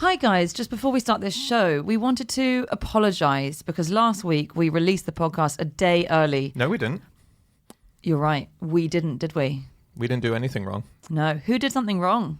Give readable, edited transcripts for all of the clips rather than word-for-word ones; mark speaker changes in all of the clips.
Speaker 1: Hi guys, just before we start this show, we wanted to apologise because last week we released the podcast a day early.
Speaker 2: No, we didn't.
Speaker 1: You're right, we didn't, did we?
Speaker 2: We didn't do anything wrong.
Speaker 1: No. Who did something wrong?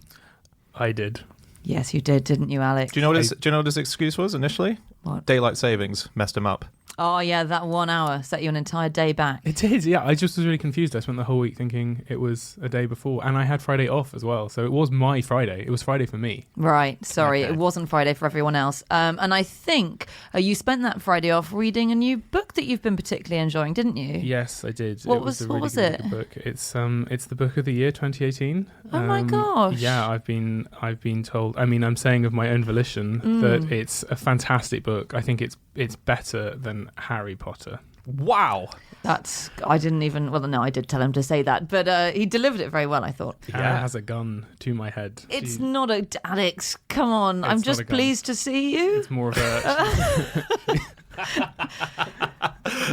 Speaker 3: I did.
Speaker 1: Yes, you did, didn't you, Alex?
Speaker 2: Do you know what his excuse was initially?
Speaker 1: What?
Speaker 2: Daylight savings messed him up.
Speaker 1: Oh yeah, that 1 hour set you an entire day back.
Speaker 3: It did, yeah. I just was really confused. I spent the whole week thinking it was a day before, and I had Friday off as well. So it was my Friday. It was Friday for me.
Speaker 1: Right, sorry,
Speaker 2: Okay.
Speaker 1: It wasn't Friday for everyone else. And I think you spent that Friday off reading a new book that you've been particularly enjoying, didn't you?
Speaker 3: Yes, I did.
Speaker 1: What
Speaker 3: a
Speaker 1: was
Speaker 3: really
Speaker 1: it?
Speaker 3: Good book. It's the book of the year 2018.
Speaker 1: Oh my gosh.
Speaker 3: Yeah, I've been told. I mean, I'm saying of my own volition that it's a fantastic book. I think it's better than Harry Potter.
Speaker 2: Wow.
Speaker 1: I did tell him to say that, but he delivered it very well, I thought.
Speaker 3: Anna has a gun to my head.
Speaker 1: It's not a... Alex, come on. I'm just pleased to see you.
Speaker 3: It's more of a...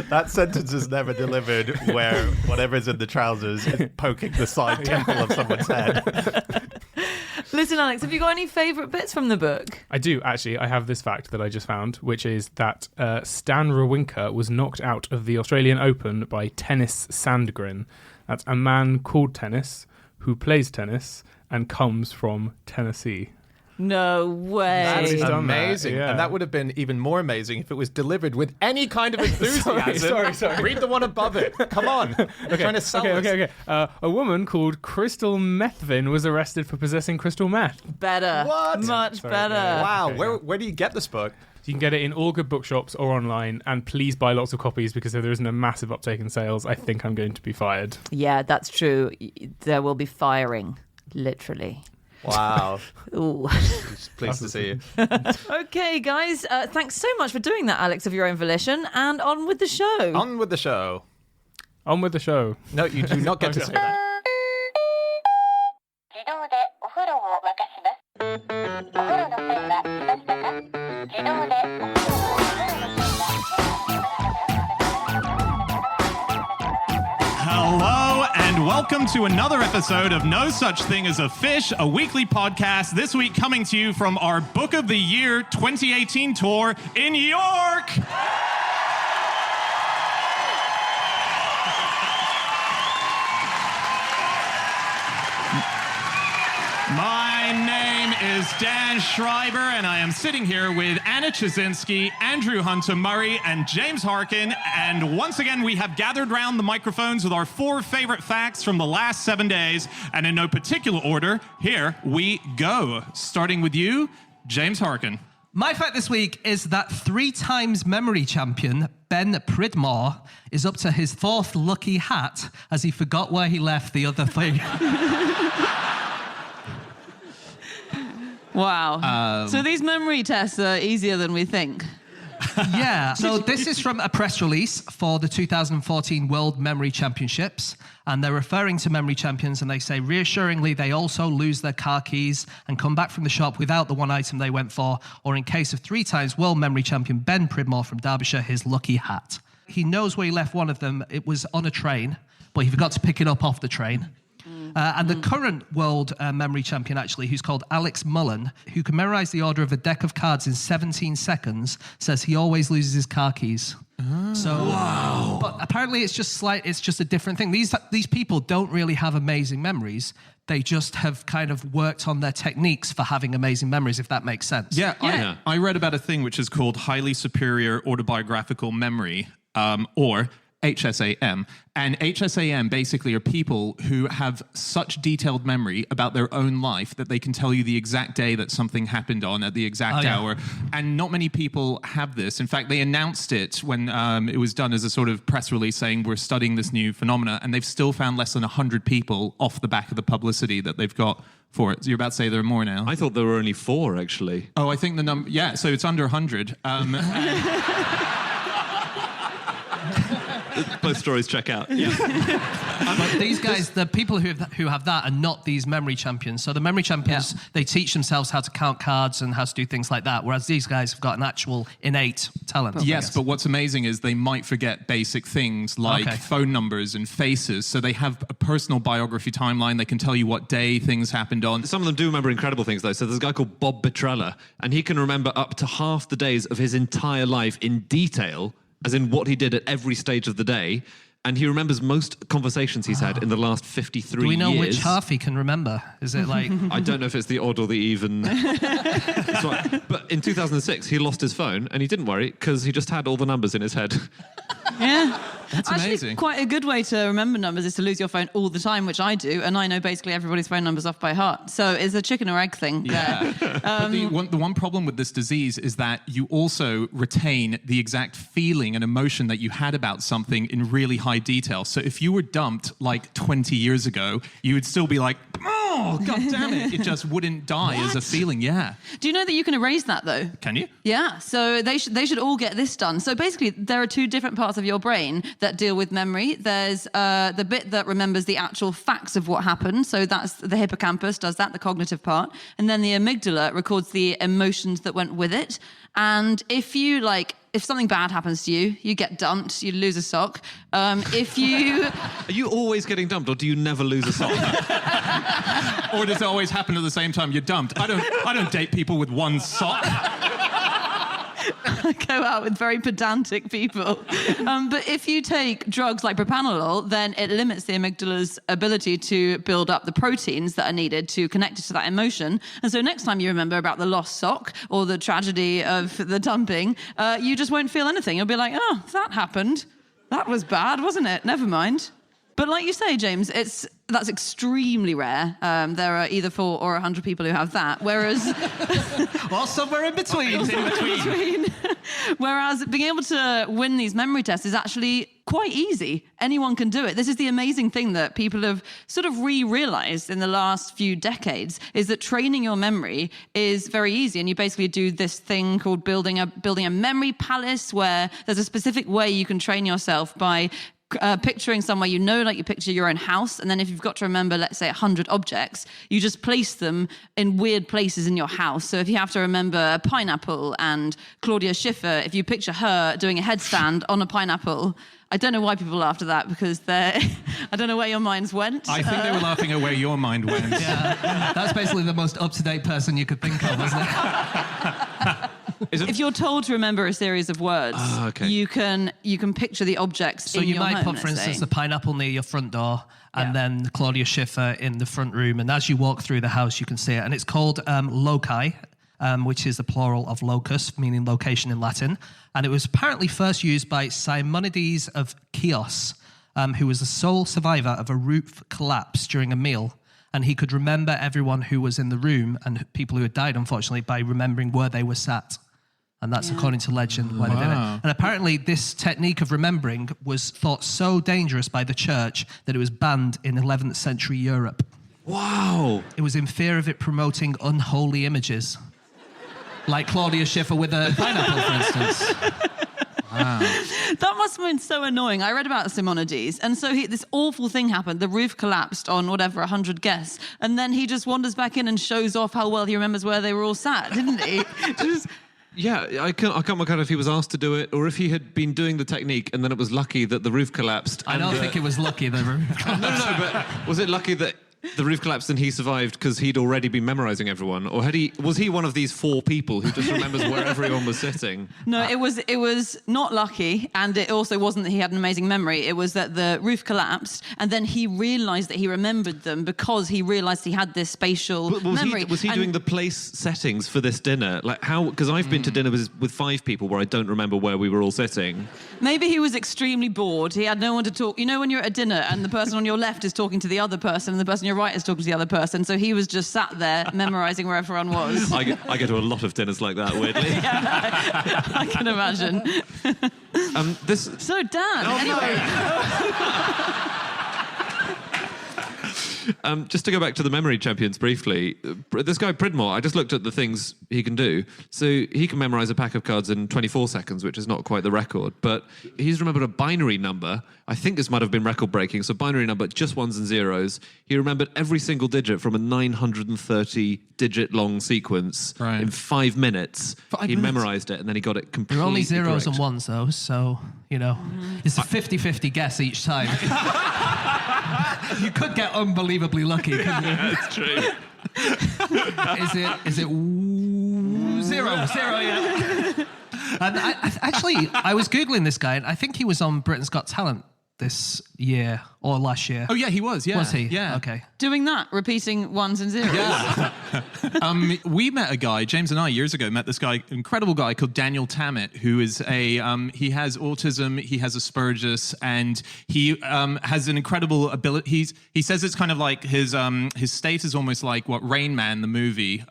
Speaker 2: That sentence is never delivered where whatever's in the trousers is poking the side temple of someone's head.
Speaker 1: Listen, Alex, have you got any favourite bits from the book?
Speaker 3: I do, actually. I have this fact that I just found, which is that Stan Wawrinka was knocked out of the Australian Open by Tennis Sandgren. That's a man called Tennis who plays tennis and comes from Tennessee.
Speaker 1: No way.
Speaker 2: That's amazing.
Speaker 3: That, yeah.
Speaker 2: And that would have been even more amazing if it was delivered with any kind of enthusiasm.
Speaker 3: Sorry.
Speaker 2: Read the one above it. Come on. We're trying to sell this.
Speaker 3: Okay. A woman called Crystal Methvin was arrested for possessing crystal meth.
Speaker 1: Better.
Speaker 2: What?
Speaker 1: Much
Speaker 3: Sorry,
Speaker 1: better.
Speaker 3: yeah.
Speaker 2: Wow.
Speaker 3: Okay,
Speaker 2: Where do you get this book?
Speaker 3: You can get it in all good bookshops or online, and please buy lots of copies because if there isn't a massive uptake in sales, I think I'm going to be fired.
Speaker 1: Yeah, that's true. There will be firing, literally.
Speaker 2: Wow.
Speaker 1: Ooh.
Speaker 2: Pleased to see you.
Speaker 1: Okay, guys. Thanks so much for doing that, Alex, of your own volition. And on with the show.
Speaker 2: On with the show.
Speaker 3: On with the show.
Speaker 2: No, you do not get to say that.
Speaker 4: Hello and welcome to another episode of No Such Thing as a Fish, a weekly podcast. This week coming to you from our Book of the Year 2018 tour in York. My name is Dan Schreiber, and I am sitting here with Anna Chazinski, Andrew Hunter-Murray, and James Harkin. And once again, we have gathered round the microphones with our 4 favorite facts from the last 7 days. And in no particular order, here we go. Starting with you, James Harkin.
Speaker 5: My fact this week is that 3 times memory champion Ben Pridmore is up to his 4th lucky hat as he forgot where he left the other thing.
Speaker 1: Wow. So these memory tests are easier than we think.
Speaker 5: Yeah. So this is from a press release for the 2014 World Memory Championships. And they're referring to memory champions, and they say, reassuringly, they also lose their car keys and come back from the shop without the one item they went for, or in case of 3 times World Memory Champion Ben Pridmore from Derbyshire, his lucky hat. He knows where he left one of them. It was on a train, but he forgot to pick it up off the train. And the current world memory champion, actually, who's called Alex Mullen, who can memorize the order of a deck of cards in 17 seconds, says he always loses his car keys. So, wow. But apparently it's just a different thing. These people don't really have amazing memories. They just have kind of worked on their techniques for having amazing memories, if that makes sense.
Speaker 4: Yeah. I read about a thing which is called highly superior autobiographical memory, or HSAM. And HSAM basically are people who have such detailed memory about their own life that they can tell you the exact day that something happened on at the exact hour. And not many people have this. In fact, they announced it when it was done as a sort of press release saying we're studying this new phenomena, and they've still found less than 100 people off the back of the publicity that they've got for it. So you're about to say there are more now?
Speaker 6: I thought there were only 4, actually.
Speaker 4: Oh, I think the number... Yeah, so it's under 100.
Speaker 6: Both stories check out.
Speaker 5: But these guys, the people who have that are not these memory champions. So the memory champions, they teach themselves how to count cards and how to do things like that, whereas these guys have got an actual innate talent.
Speaker 4: Yes, but what's amazing is they might forget basic things like phone numbers and faces. So they have a personal biography timeline. They can tell you what day things happened on.
Speaker 6: Some of them do remember incredible things, though. So there's a guy called Bob Betrella, and he can remember up to half the days of his entire life in detail, as in what he did at every stage of the day. And he remembers most conversations he's had in the last 53 years.
Speaker 5: Do we know which half he can remember? Is it like...
Speaker 6: I don't know if it's the odd or the even. But in 2006, he lost his phone, and he didn't worry, because he just had all the numbers in his head.
Speaker 7: Yeah.
Speaker 4: That's
Speaker 7: Actually,
Speaker 4: amazing.
Speaker 7: quite a good way to remember numbers is to lose your phone all the time, which I do, and I know basically everybody's phone numbers off by heart. So it's a chicken or egg thing there.
Speaker 4: But the one problem with this disease is that you also retain the exact feeling and emotion that you had about something in really high detail. So if you were dumped like 20 years ago, you would still be like, oh, God damn it. It just wouldn't die as a feeling. Yeah.
Speaker 7: Do you know that you can erase that, though?
Speaker 4: Can you?
Speaker 7: Yeah, so they should all get this done. So basically, there are two different parts of your brain that deal with memory. There's the bit that remembers the actual facts of what happened. So that's the hippocampus does that, the cognitive part. And then the amygdala records the emotions that went with it. And if something bad happens to you, you get dumped, you lose a sock.
Speaker 6: Are you always getting dumped, or do you never lose a sock?
Speaker 4: Or does it always happen at the same time you're dumped? I don't date people with one sock.
Speaker 7: I go out with very pedantic people. But if you take drugs like propranolol, then it limits the amygdala's ability to build up the proteins that are needed to connect it to that emotion. And so next time you remember about the lost sock or the tragedy of the dumping, you just won't feel anything. You'll be like, oh, that happened. That was bad, wasn't it? Never mind. But like you say, James, that's extremely rare. There are either 4 or 100 people who have that, whereas...
Speaker 5: Well, somewhere in between.
Speaker 7: Whereas being able to win these memory tests is actually quite easy. Anyone can do it. This is the amazing thing that people have sort of realized in the last few decades, is that training your memory is very easy. And you basically do this thing called building a memory palace, where there's a specific way you can train yourself by picturing somewhere like you picture your own house, and then if you've got to remember, let's say 100 objects, you just place them in weird places in your house. So if you have to remember a pineapple and Claudia Schiffer, if you picture her doing a headstand on a pineapple, I don't know why people laughed at that, because I don't know where your minds went.
Speaker 4: I think they were laughing at where your mind went.
Speaker 5: Yeah, that's basically the most up-to-date person you could think of, isn't it?
Speaker 7: If you're told to remember a series of words, you can picture the objects in your home. So you might
Speaker 5: put, for instance, the pineapple near your front door, and then Claudia Schiffer in the front room, and as you walk through the house, you can see it. And it's called loci, which is the plural of locus, meaning location in Latin. And it was apparently first used by Simonides of Chios, who was the sole survivor of a roof collapse during a meal. And he could remember everyone who was in the room and people who had died, unfortunately, by remembering where they were sat. And that's according to legend why they did it. And apparently this technique of remembering was thought so dangerous by the church that it was banned in 11th century Europe.
Speaker 6: Wow.
Speaker 5: It was in fear of it promoting unholy images. Like Claudia Schiffer with a pineapple, for instance.
Speaker 7: Wow. That must have been so annoying. I read about Simonides, and so this awful thing happened. The roof collapsed on 100 guests, and then he just wanders back in and shows off how well he remembers where they were all sat, didn't he?
Speaker 6: Yeah, I can't work out if he was asked to do it or if he had been doing the technique and then it was lucky that the roof collapsed.
Speaker 5: I don't think it was lucky the roof collapsed.
Speaker 6: No, but was it lucky that the roof collapsed and he survived because he'd already been memorizing everyone? Or was he one of these 4 people who just remembers where everyone was sitting?
Speaker 7: No, it was not lucky, and it also wasn't that he had an amazing memory. It was that the roof collapsed, and then he realised that he remembered them because he realised he had this spatial memory.
Speaker 6: Was he doing the place settings for this dinner? Like how? Because I've been to dinner with 5 people where I don't remember where we were all sitting.
Speaker 7: Maybe he was extremely bored. He had no one to talk. You know when you're at a dinner and the person on your left is talking to the other person and the person on your right is talking to the other person, so he was just sat there memorising where everyone was.
Speaker 6: I go to a lot of dinners like that, weirdly.
Speaker 7: Yeah, I can imagine. So Dan, anyway.
Speaker 6: Just to go back to the memory champions briefly, this guy Pridmore, I just looked at the things he can do. So he can memorize a pack of cards in 24 seconds, which is not quite the record, but he's remembered a binary number. I think this might have been record breaking. So binary number, just ones and zeros. He remembered every single digit from a 930 digit long sequence in 5 minutes. He memorized it and then he got it completely
Speaker 5: There are only zeros
Speaker 6: correct.
Speaker 5: and ones, though, so, it's a 50-50 guess each time. You could get unbelievably lucky, couldn't you?
Speaker 6: That's true.
Speaker 5: Is it zero, yeah. And I was Googling this guy, and I think he was on Britain's Got Talent this year or last year.
Speaker 4: Oh, yeah, he was, yeah.
Speaker 5: Was he?
Speaker 4: Yeah.
Speaker 5: Okay.
Speaker 7: Doing that, repeating ones and zeros.
Speaker 4: Yeah. We met a guy, James and I, years ago, met this guy, incredible guy called Daniel Tammet, who is he has autism, he has Asperger's, and he has an incredible ability. He says it's kind of like his state is almost like what Rain Man, the movie,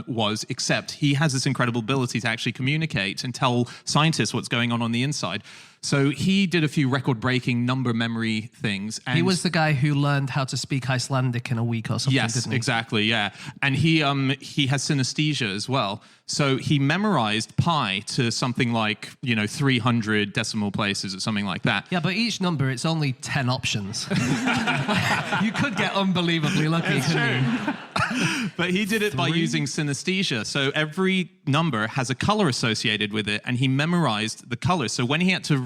Speaker 4: was, except he has this incredible ability to actually communicate and tell scientists what's going on the inside. So he did a few record-breaking number memory things. And
Speaker 5: He was the guy who learned how to speak Icelandic in a week or something,
Speaker 4: yes,
Speaker 5: didn't he?
Speaker 4: exactly, yeah. And he has synesthesia as well. So he memorized pi to something like, 300 decimal places or something like that.
Speaker 5: Yeah, but each number, it's only 10 options. You could get unbelievably lucky, couldn't you?
Speaker 4: But he did it by using synesthesia. So every number has a color associated with it, and he memorized the colors. So when he had to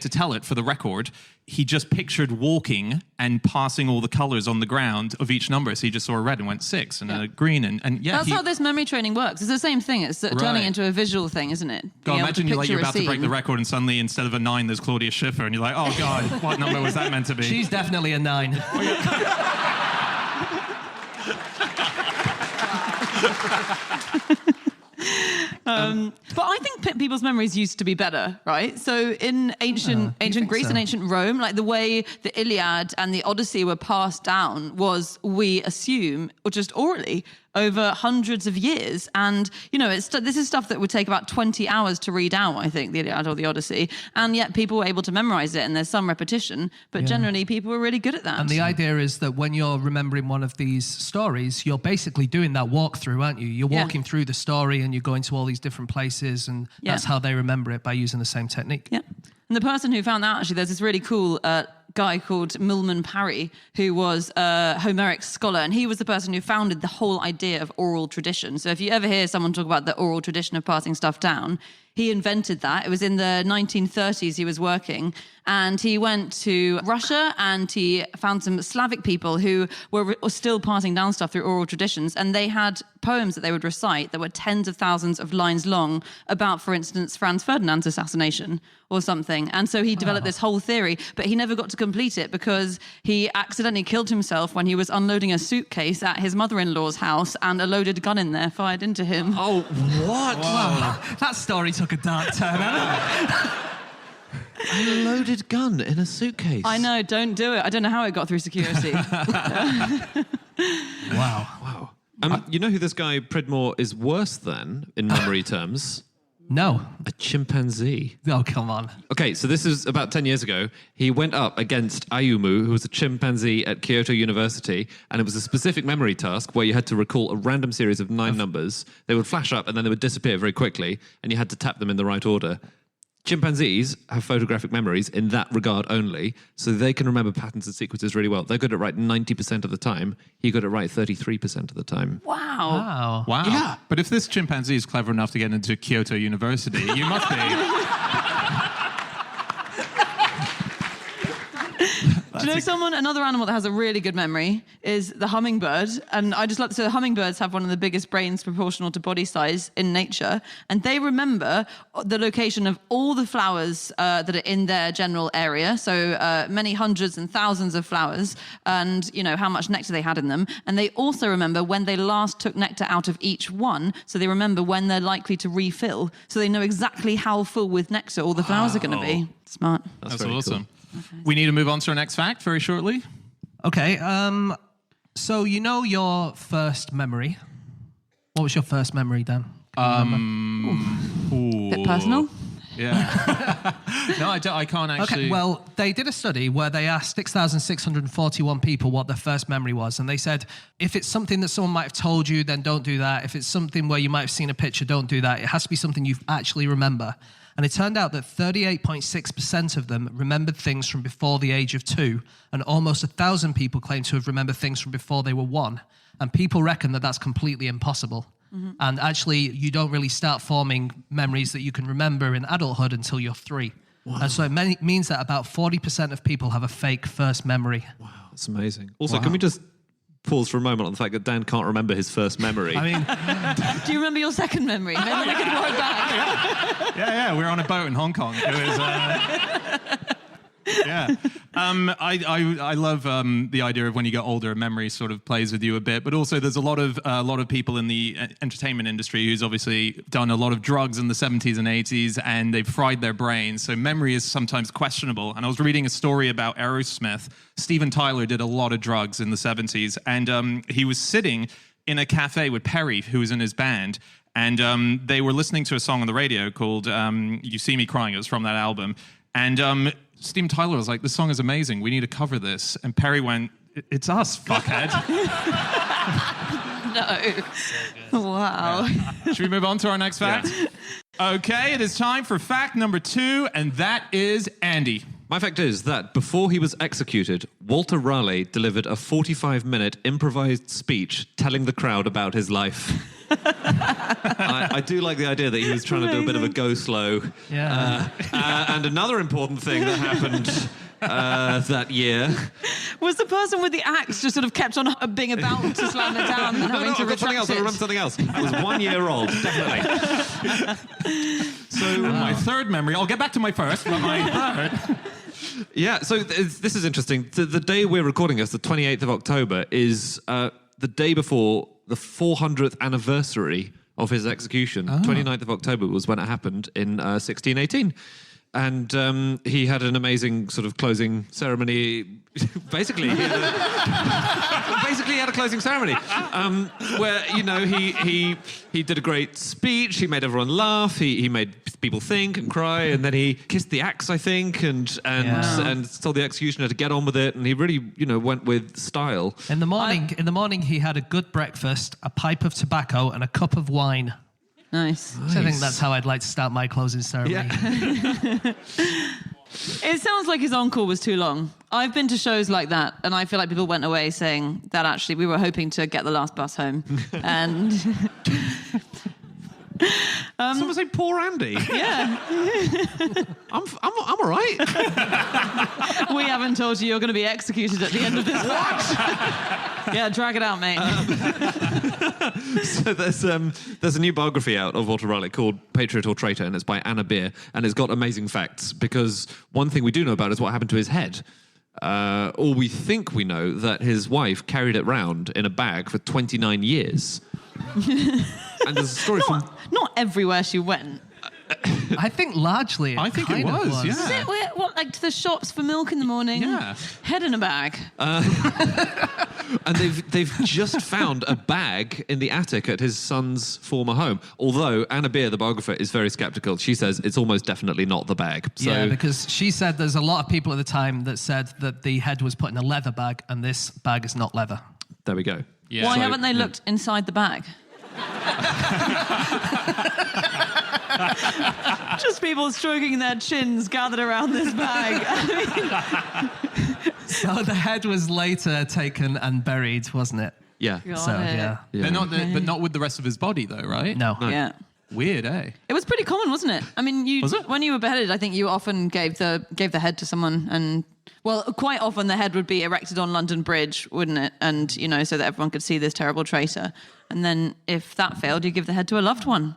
Speaker 4: tell it for the record, he just pictured walking and passing all the colors on the ground of each number. So he just saw a red and went 6 and a green and yeah.
Speaker 7: That's how this memory training works. It's the same thing. It's turning into a visual thing, isn't it?
Speaker 4: God, imagine you're
Speaker 7: picture a
Speaker 4: about to break
Speaker 7: scene.
Speaker 4: the record and suddenly instead of a 9, there's Claudia Schiffer and you're like, oh God, what number was that meant to be?
Speaker 5: She's definitely a 9.
Speaker 7: But I think people's memories used to be better, right? So in ancient Greece and ancient Rome, like the way the Iliad and the Odyssey were passed down was, we assume, or just orally, over hundreds of years. And, this is stuff that would take about 20 hours to read out, I think, the Iliad or the Odyssey. And yet people were able to memorize it, and there's some repetition. But generally, people were really good at that.
Speaker 5: And the idea is that when you're remembering one of these stories, you're basically doing that walkthrough, aren't you? You're walking through the story and you're going to all these different places, and that's how they remember it, by using the same technique.
Speaker 7: Yeah. And the person who found that, actually, there's this really cool guy called Milman Parry, who was a Homeric scholar, and he was the person who founded the whole idea of oral tradition. So if you ever hear someone talk about the oral tradition of passing stuff down, he invented that. It was in the 1930s he was working, and he went to Russia and he found some Slavic people who were still passing down stuff through oral traditions, and they had poems that they would recite that were tens of thousands of lines long about, for instance, Franz Ferdinand's assassination or something. And so he developed this whole theory, but he never got to complete it because he accidentally killed himself when he was unloading a suitcase at his mother-in-law's house, and a loaded gun in there fired into him.
Speaker 6: Oh, what?
Speaker 5: Wow. That story took a dark turn,
Speaker 6: A loaded gun in a suitcase.
Speaker 7: I know, don't do it. I don't know how it got through security.
Speaker 5: Wow.
Speaker 6: You know who this guy Pridmore is worse than in memory terms?
Speaker 5: No.
Speaker 6: A chimpanzee.
Speaker 5: Oh, come on.
Speaker 6: Okay, so this is about 10 years ago. He went up against Ayumu, who was a chimpanzee at Kyoto University, and it was a specific memory task where you had to recall a random series of 9 numbers. They would flash up and then they would disappear very quickly, and you had to tap them in the right order. Chimpanzees have photographic memories in that regard only, so they can remember patterns and sequences really well. They're good at right 90% of the time. He got it right 33% of the time.
Speaker 7: Wow.
Speaker 4: Wow.
Speaker 6: Yeah.
Speaker 4: But if this chimpanzee is clever enough to get into Kyoto University, you must be.
Speaker 7: Do you know another animal that has a really good memory is the hummingbird. And I just love, so hummingbirds have one of the biggest brains proportional to body size in nature. And they remember the location of all the flowers that are in their general area. So many hundreds and thousands of flowers, and how much nectar they had in them. And they also remember when they last took nectar out of each one. So they remember when they're likely to refill. So they know exactly how full with nectar all the flowers are going to be. Smart.
Speaker 4: That's
Speaker 6: very
Speaker 4: awesome.
Speaker 6: cool.
Speaker 4: We need to move on to our next fact very shortly.
Speaker 5: Okay, so your first memory. What was your first memory, Dan?
Speaker 7: Bit personal.
Speaker 4: Yeah. No, I can't actually.
Speaker 5: Okay, well, they did a study where they asked 6,641 people what their first memory was. And they said, if it's something that someone might have told you, then don't do that. If it's something where you might have seen a picture, don't do that. It has to be something you actually remember. And it turned out that 38.6% of them remembered things from before the age of 2. And almost 1,000 people claimed to have remembered things from before they were 1. And people reckon that that's completely impossible. And actually, you don't really start forming memories that you can remember in adulthood until you're 3. Wow. And so it means that about 40% of people have a fake first memory.
Speaker 6: Wow, that's amazing. Also, can we just pause for a moment on the fact that Dan can't remember his first memory?
Speaker 5: I mean,
Speaker 7: Do you remember your second memory? Maybe I could work back.
Speaker 4: Yeah. We were on a boat in Hong Kong. It was. Yeah. I love the idea of when you get older, memory sort of plays with you a bit. But also, there's a lot of people in the entertainment industry who's obviously done a lot of drugs in the 70s and 80s, and they've fried their brains. So memory is sometimes questionable. And I was reading a story about Aerosmith. Steven Tyler did a lot of drugs in the 70s, and he was sitting in a cafe with Perry, who was in his band. And they were listening to a song on the radio called You See Me Crying. It was from that album. And Steven Tyler was like, this song is amazing. We need to cover this. And Perry went, it's us, fuckhead.
Speaker 7: No. Wow.
Speaker 4: Should we move on to our next fact? Yeah. Okay, it is time for fact number 2, and that is Andy.
Speaker 6: My fact is that before he was executed, Walter Raleigh delivered a 45-minute improvised speech telling the crowd about his life. I do like the idea that he was trying to do a bit of a go slow.
Speaker 5: Yeah.
Speaker 6: And another important thing that happened that year
Speaker 7: Was the person with the axe just sort of kept on being about to slam it down and having to
Speaker 6: I've got something
Speaker 7: retract
Speaker 6: else. I
Speaker 7: it?
Speaker 6: remember something else. I was 1 year old, definitely.
Speaker 4: So my third memory, I'll get back to my first, but my third.
Speaker 6: Yeah, so this is interesting. The day we're recording this, the 28th of October, is the day before the 400th anniversary of his execution. 29th of October was when it happened in 1618. And he had an amazing sort of closing ceremony. Basically, he had a closing ceremony where, you know, he did a great speech. He made everyone laugh. He made people think and cry, and then he kissed the axe, I think, and told the executioner to get on with it. And he really, you know, went with style.
Speaker 5: In the morning, he had a good breakfast, a pipe of tobacco, and a cup of wine.
Speaker 7: Nice.
Speaker 5: So I think that's how I'd like to start my closing ceremony.
Speaker 6: Yeah.
Speaker 7: It sounds like his encore was too long. I've been to shows like that, and I feel like people went away saying that actually we were hoping to get the last bus home. And
Speaker 6: Someone say, poor Andy.
Speaker 7: yeah,
Speaker 6: I'm all right.
Speaker 7: we haven't told you you're going to be executed at the end of this. What? Yeah, drag it out, mate.
Speaker 6: So there's a new biography out of Walter Raleigh called Patriot or Traitor, and it's by Anna Beer, and it's got amazing facts, because one thing we do know about is what happened to his head. Or we think we know that his wife carried it round in a bag for 29 years. And there's a story
Speaker 7: Not everywhere she went.
Speaker 5: I think largely
Speaker 4: I think it was, yeah.
Speaker 7: Is it what, like to the shops for milk in the morning?
Speaker 4: Yeah.
Speaker 7: Head in a bag.
Speaker 6: And they've just found a bag in the attic at his son's former home. Although Anna Beer, the biographer, is very skeptical. She says it's almost definitely not the bag. So,
Speaker 5: yeah, because she said there's a lot of people at the time that said that the head was put in a leather bag, and this bag is not leather.
Speaker 6: there we go.
Speaker 4: Yeah.
Speaker 7: Why
Speaker 6: So-
Speaker 7: haven't they looked inside the bag? Just people stroking their chins gathered around this bag.
Speaker 5: So the head was later taken and buried, wasn't it?
Speaker 6: Yeah.
Speaker 7: Got
Speaker 5: So,
Speaker 7: it.
Speaker 5: yeah.
Speaker 4: They're not, but not with the rest of his body, though, right?
Speaker 5: No.
Speaker 7: Yeah.
Speaker 4: Weird, eh?
Speaker 7: It was pretty common, wasn't it? I mean,
Speaker 4: Was it?
Speaker 7: when you were beheaded, I think you often gave the head to someone, and well, quite often the head would be erected on London Bridge, wouldn't it? And you know, so that everyone could see this terrible traitor. And then if that failed, you give the head to a loved one,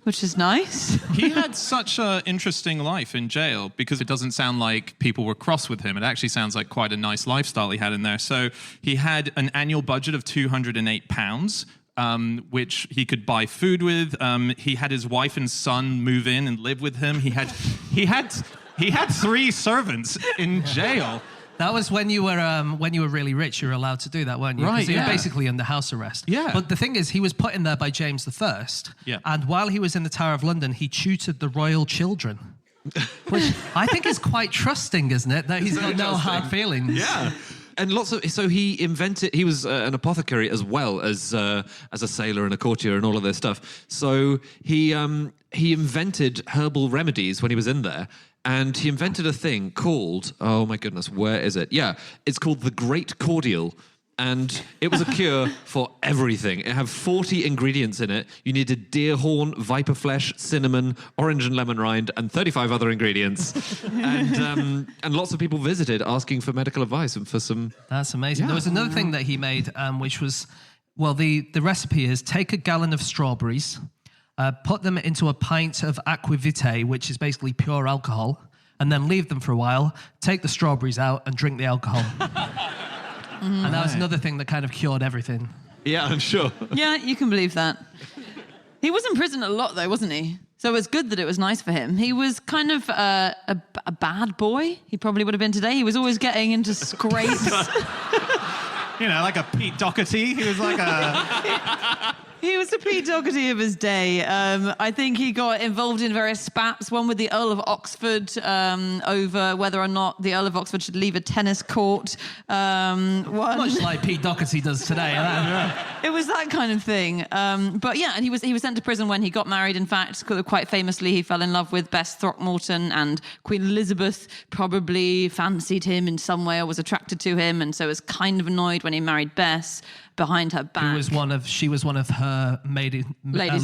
Speaker 7: which is nice.
Speaker 4: He had such an interesting life in jail, because it doesn't sound like people were cross with him. It actually sounds like quite a nice lifestyle he had in there. So he had an annual budget of £208. Which he could buy food with. He had his wife and son move in and live with him. He had 3 servants in jail.
Speaker 5: That was when you were really rich. You were allowed to do that, weren't you?
Speaker 4: Right,
Speaker 5: 'Cause you were
Speaker 4: yeah.
Speaker 5: basically under house arrest.
Speaker 4: Yeah.
Speaker 5: But the thing is, he was put in there by James I.
Speaker 4: Yeah.
Speaker 5: And while he was in the Tower of London, he tutored the royal children. Which I think is quite trusting, isn't it? That he's got no hard feelings.
Speaker 6: Yeah. And he was an apothecary as well as a sailor and a courtier and all of this stuff. So he invented herbal remedies when he was in there. And he invented a thing called, oh my goodness, where is it? Yeah, it's called the Great Cordial. And it was a cure for everything. It had 40 ingredients in it. You needed deer horn, viper flesh, cinnamon, orange and lemon rind, and 35 other ingredients. And lots of people visited asking for medical advice and for some...
Speaker 5: That's amazing. There was another thing that he made, which was, well, the recipe is take a gallon of strawberries, put them into a pint of aquavitae, which is basically pure alcohol, and then leave them for a while, take the strawberries out and drink the alcohol. And that was another thing that kind of cured everything.
Speaker 6: Yeah, I'm sure.
Speaker 7: Yeah, you can believe that. He was in prison a lot, though, wasn't he? So it's good that it was nice for him. He was kind of a bad boy. He probably would have been today. He was always getting into scrapes.
Speaker 2: Like a Pete Doherty. He was like a...
Speaker 7: He was the Pete Doherty of his day. I think he got involved in various spats, one with the Earl of Oxford over whether or not the Earl of Oxford should leave a tennis court.
Speaker 5: Much like Pete Doherty does today.
Speaker 7: It was that kind of thing. But yeah, and he was sent to prison when he got married. In fact, quite famously, he fell in love with Bess Throckmorton, and Queen Elizabeth probably fancied him in some way or was attracted to him, and so was kind of annoyed when he married Bess behind her back.
Speaker 5: She was one of her ladies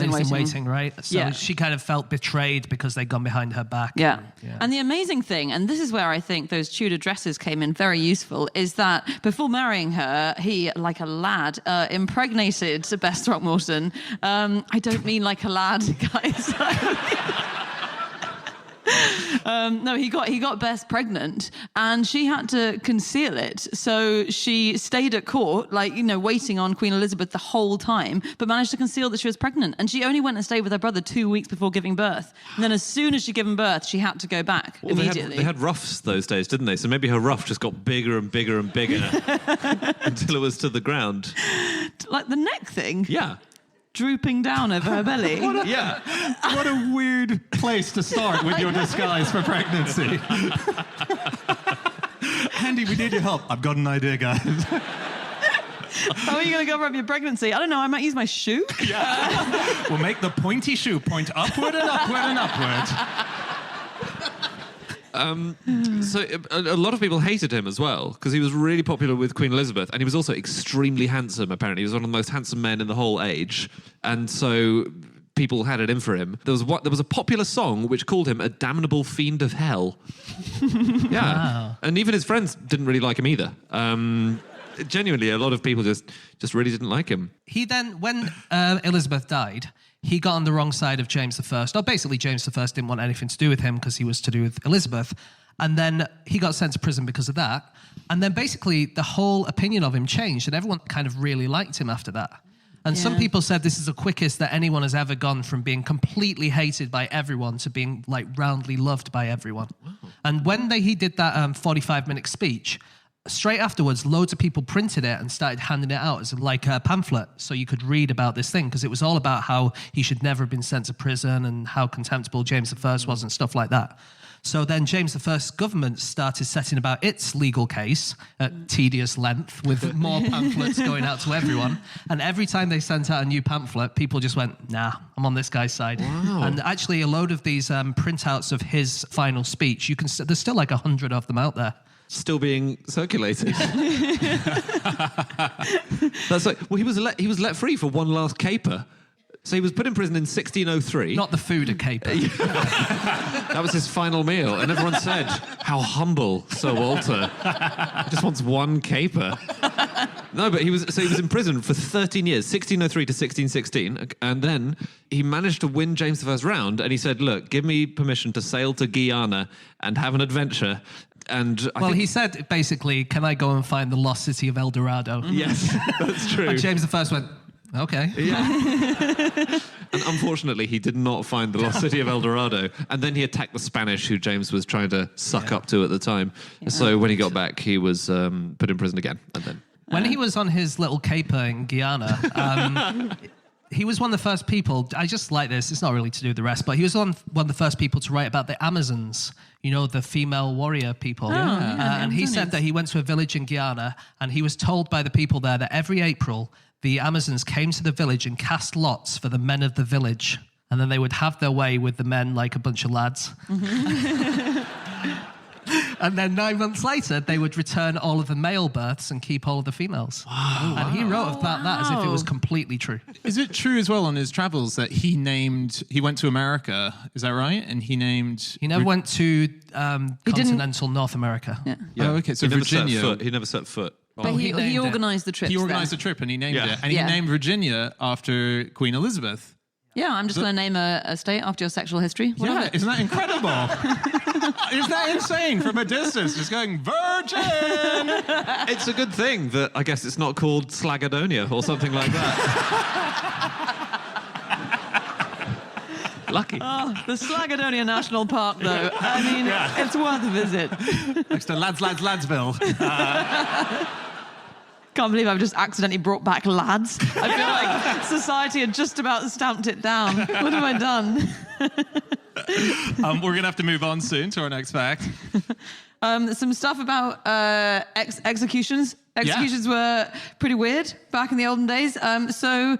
Speaker 5: in waiting, right? So she kind of felt betrayed because they'd gone behind her back.
Speaker 7: Yeah. And the amazing thing, and this is where I think those Tudor dresses came in very useful, is that before marrying her, he, like a lad, impregnated Bess Throckmorton. I don't mean like a lad, guys. No, he got Bess pregnant, and she had to conceal it. So she stayed at court, waiting on Queen Elizabeth the whole time, but managed to conceal that she was pregnant. And she only went and stayed with her brother 2 weeks before giving birth. And then as soon as she'd given birth, she had to go back immediately.
Speaker 6: They had ruffs those days, didn't they? So maybe her ruff just got bigger and bigger and bigger until it was to the ground.
Speaker 7: Like the neck thing?
Speaker 6: Yeah.
Speaker 7: Drooping down over her belly.
Speaker 2: What a weird place to start with your disguise for pregnancy. Andy, we need your help. I've got an idea, guys.
Speaker 7: How are you going to cover up your pregnancy? I don't know. I might use my shoe.
Speaker 2: Yeah. We'll make the pointy shoe point upward and upward and upward.
Speaker 6: So a lot of people hated him as well because he was really popular with Queen Elizabeth, and he was also extremely handsome. Apparently, he was one of the most handsome men in the whole age, and so people had it in for him. There was a popular song which called him a damnable fiend of hell. Yeah, wow. And even his friends didn't really like him either. Genuinely, a lot of people just really didn't like him.
Speaker 5: He then, when Elizabeth died, he got on the wrong side of James I. Or basically, James I didn't want anything to do with him because he was to do with Elizabeth. And then he got sent to prison because of that. And then basically the whole opinion of him changed, and everyone kind of really liked him after that. And some people said this is the quickest that anyone has ever gone from being completely hated by everyone to being roundly loved by everyone. Wow. And when he did that 45-minute speech, straight afterwards, loads of people printed it and started handing it out as a pamphlet so you could read about this thing, because it was all about how he should never have been sent to prison and how contemptible James I was and stuff like that. So then James I's government started setting about its legal case at tedious length with more pamphlets going out to everyone. And every time they sent out a new pamphlet, people just went, nah, I'm on this guy's side. Wow. And actually a load of these printouts of his final speech, there's still 100 of them out there.
Speaker 6: Still being circulated. That's he was let free for one last caper. So he was put in prison in 1603.
Speaker 5: Not the food at caper.
Speaker 6: That was his final meal, and everyone said, "How humble, Sir Walter! He just wants one caper." No, but he was in prison for 13 years, 1603 to 1616, and then he managed to win James I's round, and he said, "Look, give me permission to sail to Guyana and have an adventure." And
Speaker 5: he said basically, "Can I go and find the lost city of El Dorado?"
Speaker 6: Yes, that's true.
Speaker 5: And James I went, okay.
Speaker 6: Yeah. And unfortunately, he did not find the lost city of El Dorado. And then he attacked the Spanish, who James was trying to suck up to at the time. Yeah. So when he got back, he was put in prison again. And then
Speaker 5: when he was on his little caper in Guyana, He was one of the first people, I just like this, it's not really to do with the rest, but he was one of the first people to write about the Amazons, you know, the female warrior people. And he said that he went to a village in Guyana and he was told by the people there that every April, the Amazons came to the village and cast lots for the men of the village. And then they would have their way with the men like a bunch of lads. And then 9 months later, they would return all of the male births and keep all of the females. Wow. And he wrote about that as if it was completely true.
Speaker 4: Is it true as well on his travels that he went to America, is that right? And he
Speaker 5: never went to continental North America.
Speaker 7: Yeah.
Speaker 4: Oh, okay, so
Speaker 6: he
Speaker 4: Virginia.
Speaker 6: He never set foot.
Speaker 7: But he organised the trip.
Speaker 4: He organised the trip and he named
Speaker 6: Yeah.
Speaker 4: it. And he named Virginia after Queen Elizabeth.
Speaker 7: Yeah, I'm just going to name a state after your sexual history. What
Speaker 4: Yeah,
Speaker 7: of it?
Speaker 4: isn't that incredible? Isn't that insane from a distance? Just going, Virgin!
Speaker 6: It's a good thing that I guess it's not called Slagadonia or something like that. Lucky.
Speaker 7: Oh, the Slagadonia National Park, though. I mean, it's worth a visit.
Speaker 4: Next to Ladsville.
Speaker 7: Can't believe I've just accidentally brought back lads. I feel like society had just about stamped it down. What have I done?
Speaker 4: We're going to have to move on soon to our next fact.
Speaker 7: Some stuff about executions. Executions were pretty weird back in the olden days. So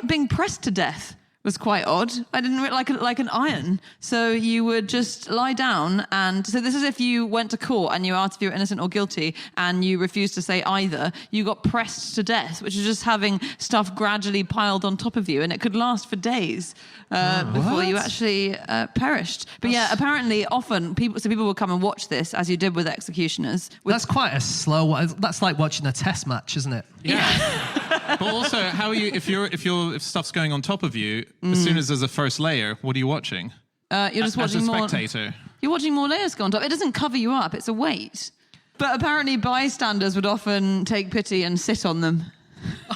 Speaker 7: being pressed to death was quite odd. I didn't really like an iron. So you would just lie down, and so this is if you went to court and you asked if you were innocent or guilty and you refused to say either, you got pressed to death, which is just having stuff gradually piled on top of you, and it could last for days before you actually perished. But apparently often people would come and watch this, as you did with executioners.
Speaker 5: That's quite a slow. That's like watching a test match, isn't it?
Speaker 4: Yeah. But also, how are you if stuff's going on top of you? As soon as there's a first layer, what are you watching?
Speaker 7: You're just watching
Speaker 4: as a
Speaker 7: more.
Speaker 4: spectator.
Speaker 7: You're watching more layers go on top. It doesn't cover you up. It's a weight. But apparently, bystanders would often take pity and sit on them.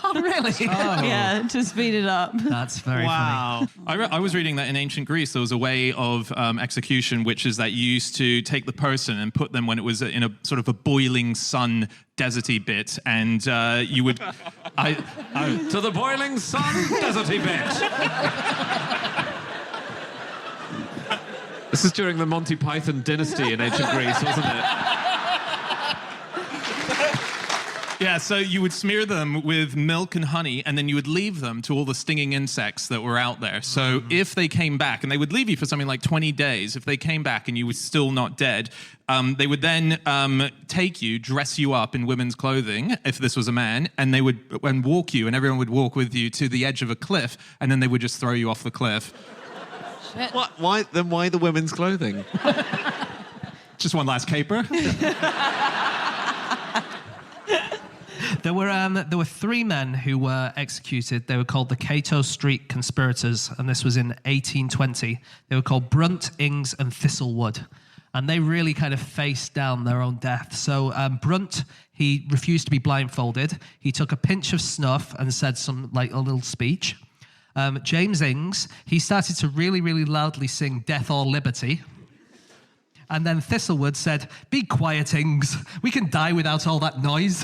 Speaker 5: Oh, really?
Speaker 7: Yeah, to speed it up.
Speaker 5: That's very funny.
Speaker 4: I was reading that in ancient Greece, there was a way of execution, which is that you used to take the person and put them when it was in a sort of a boiling sun, deserty bit, and you would...
Speaker 6: To the boiling sun, deserty bit. This is during the Monty Python dynasty in ancient Greece, wasn't it?
Speaker 4: Yeah, so you would smear them with milk and honey, and then you would leave them to all the stinging insects that were out there. So if they came back, and they would leave you for something like 20 days, if they came back and you were still not dead, they would then take you, dress you up in women's clothing, if this was a man, and they would walk you, and everyone would walk with you to the edge of a cliff, and then they would just throw you off the cliff.
Speaker 6: What? Why the women's clothing?
Speaker 4: Just one last caper.
Speaker 5: There were 3 men who were executed. They were called the Cato Street Conspirators, and this was in 1820. They were called Brunt, Ings, and Thistlewood, and they really kind of faced down their own death. So Brunt, he refused to be blindfolded. He took a pinch of snuff and said a little speech. James Ings, he started to really, really loudly sing "Death or Liberty." And then Thistlewood said, "Be quiet, Ings. We can die without all that noise."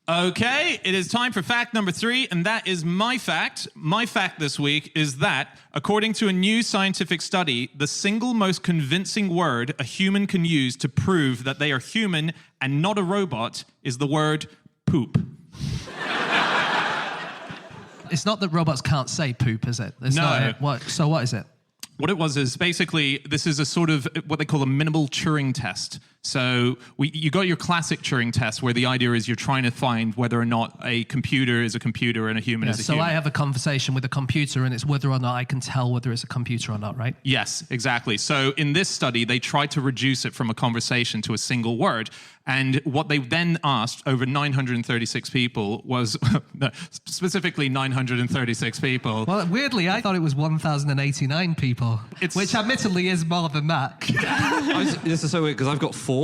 Speaker 4: Okay, it is time for fact number 3, and that is my fact. My fact this week is that, according to a new scientific study, the single most convincing word a human can use to prove that they are human and not a robot is the word poop.
Speaker 5: It's not that robots can't say poop, is it? It's
Speaker 4: No.
Speaker 5: Not it. So what is it?
Speaker 4: What it was is basically, this is a sort of what they call a minimal Turing test. So you got your classic Turing test where the idea is you're trying to find whether or not a computer is a computer and a human is a human.
Speaker 5: So I have a conversation with a computer and it's whether or not I can tell whether it's a computer or not, right?
Speaker 4: Yes, exactly. So in this study, they tried to reduce it from a conversation to a single word. And what they then asked over 936 people was, specifically 936 people.
Speaker 5: Well, weirdly, I thought it was 1,089 people, which admittedly is more than that.
Speaker 6: This is so weird because I've got 4.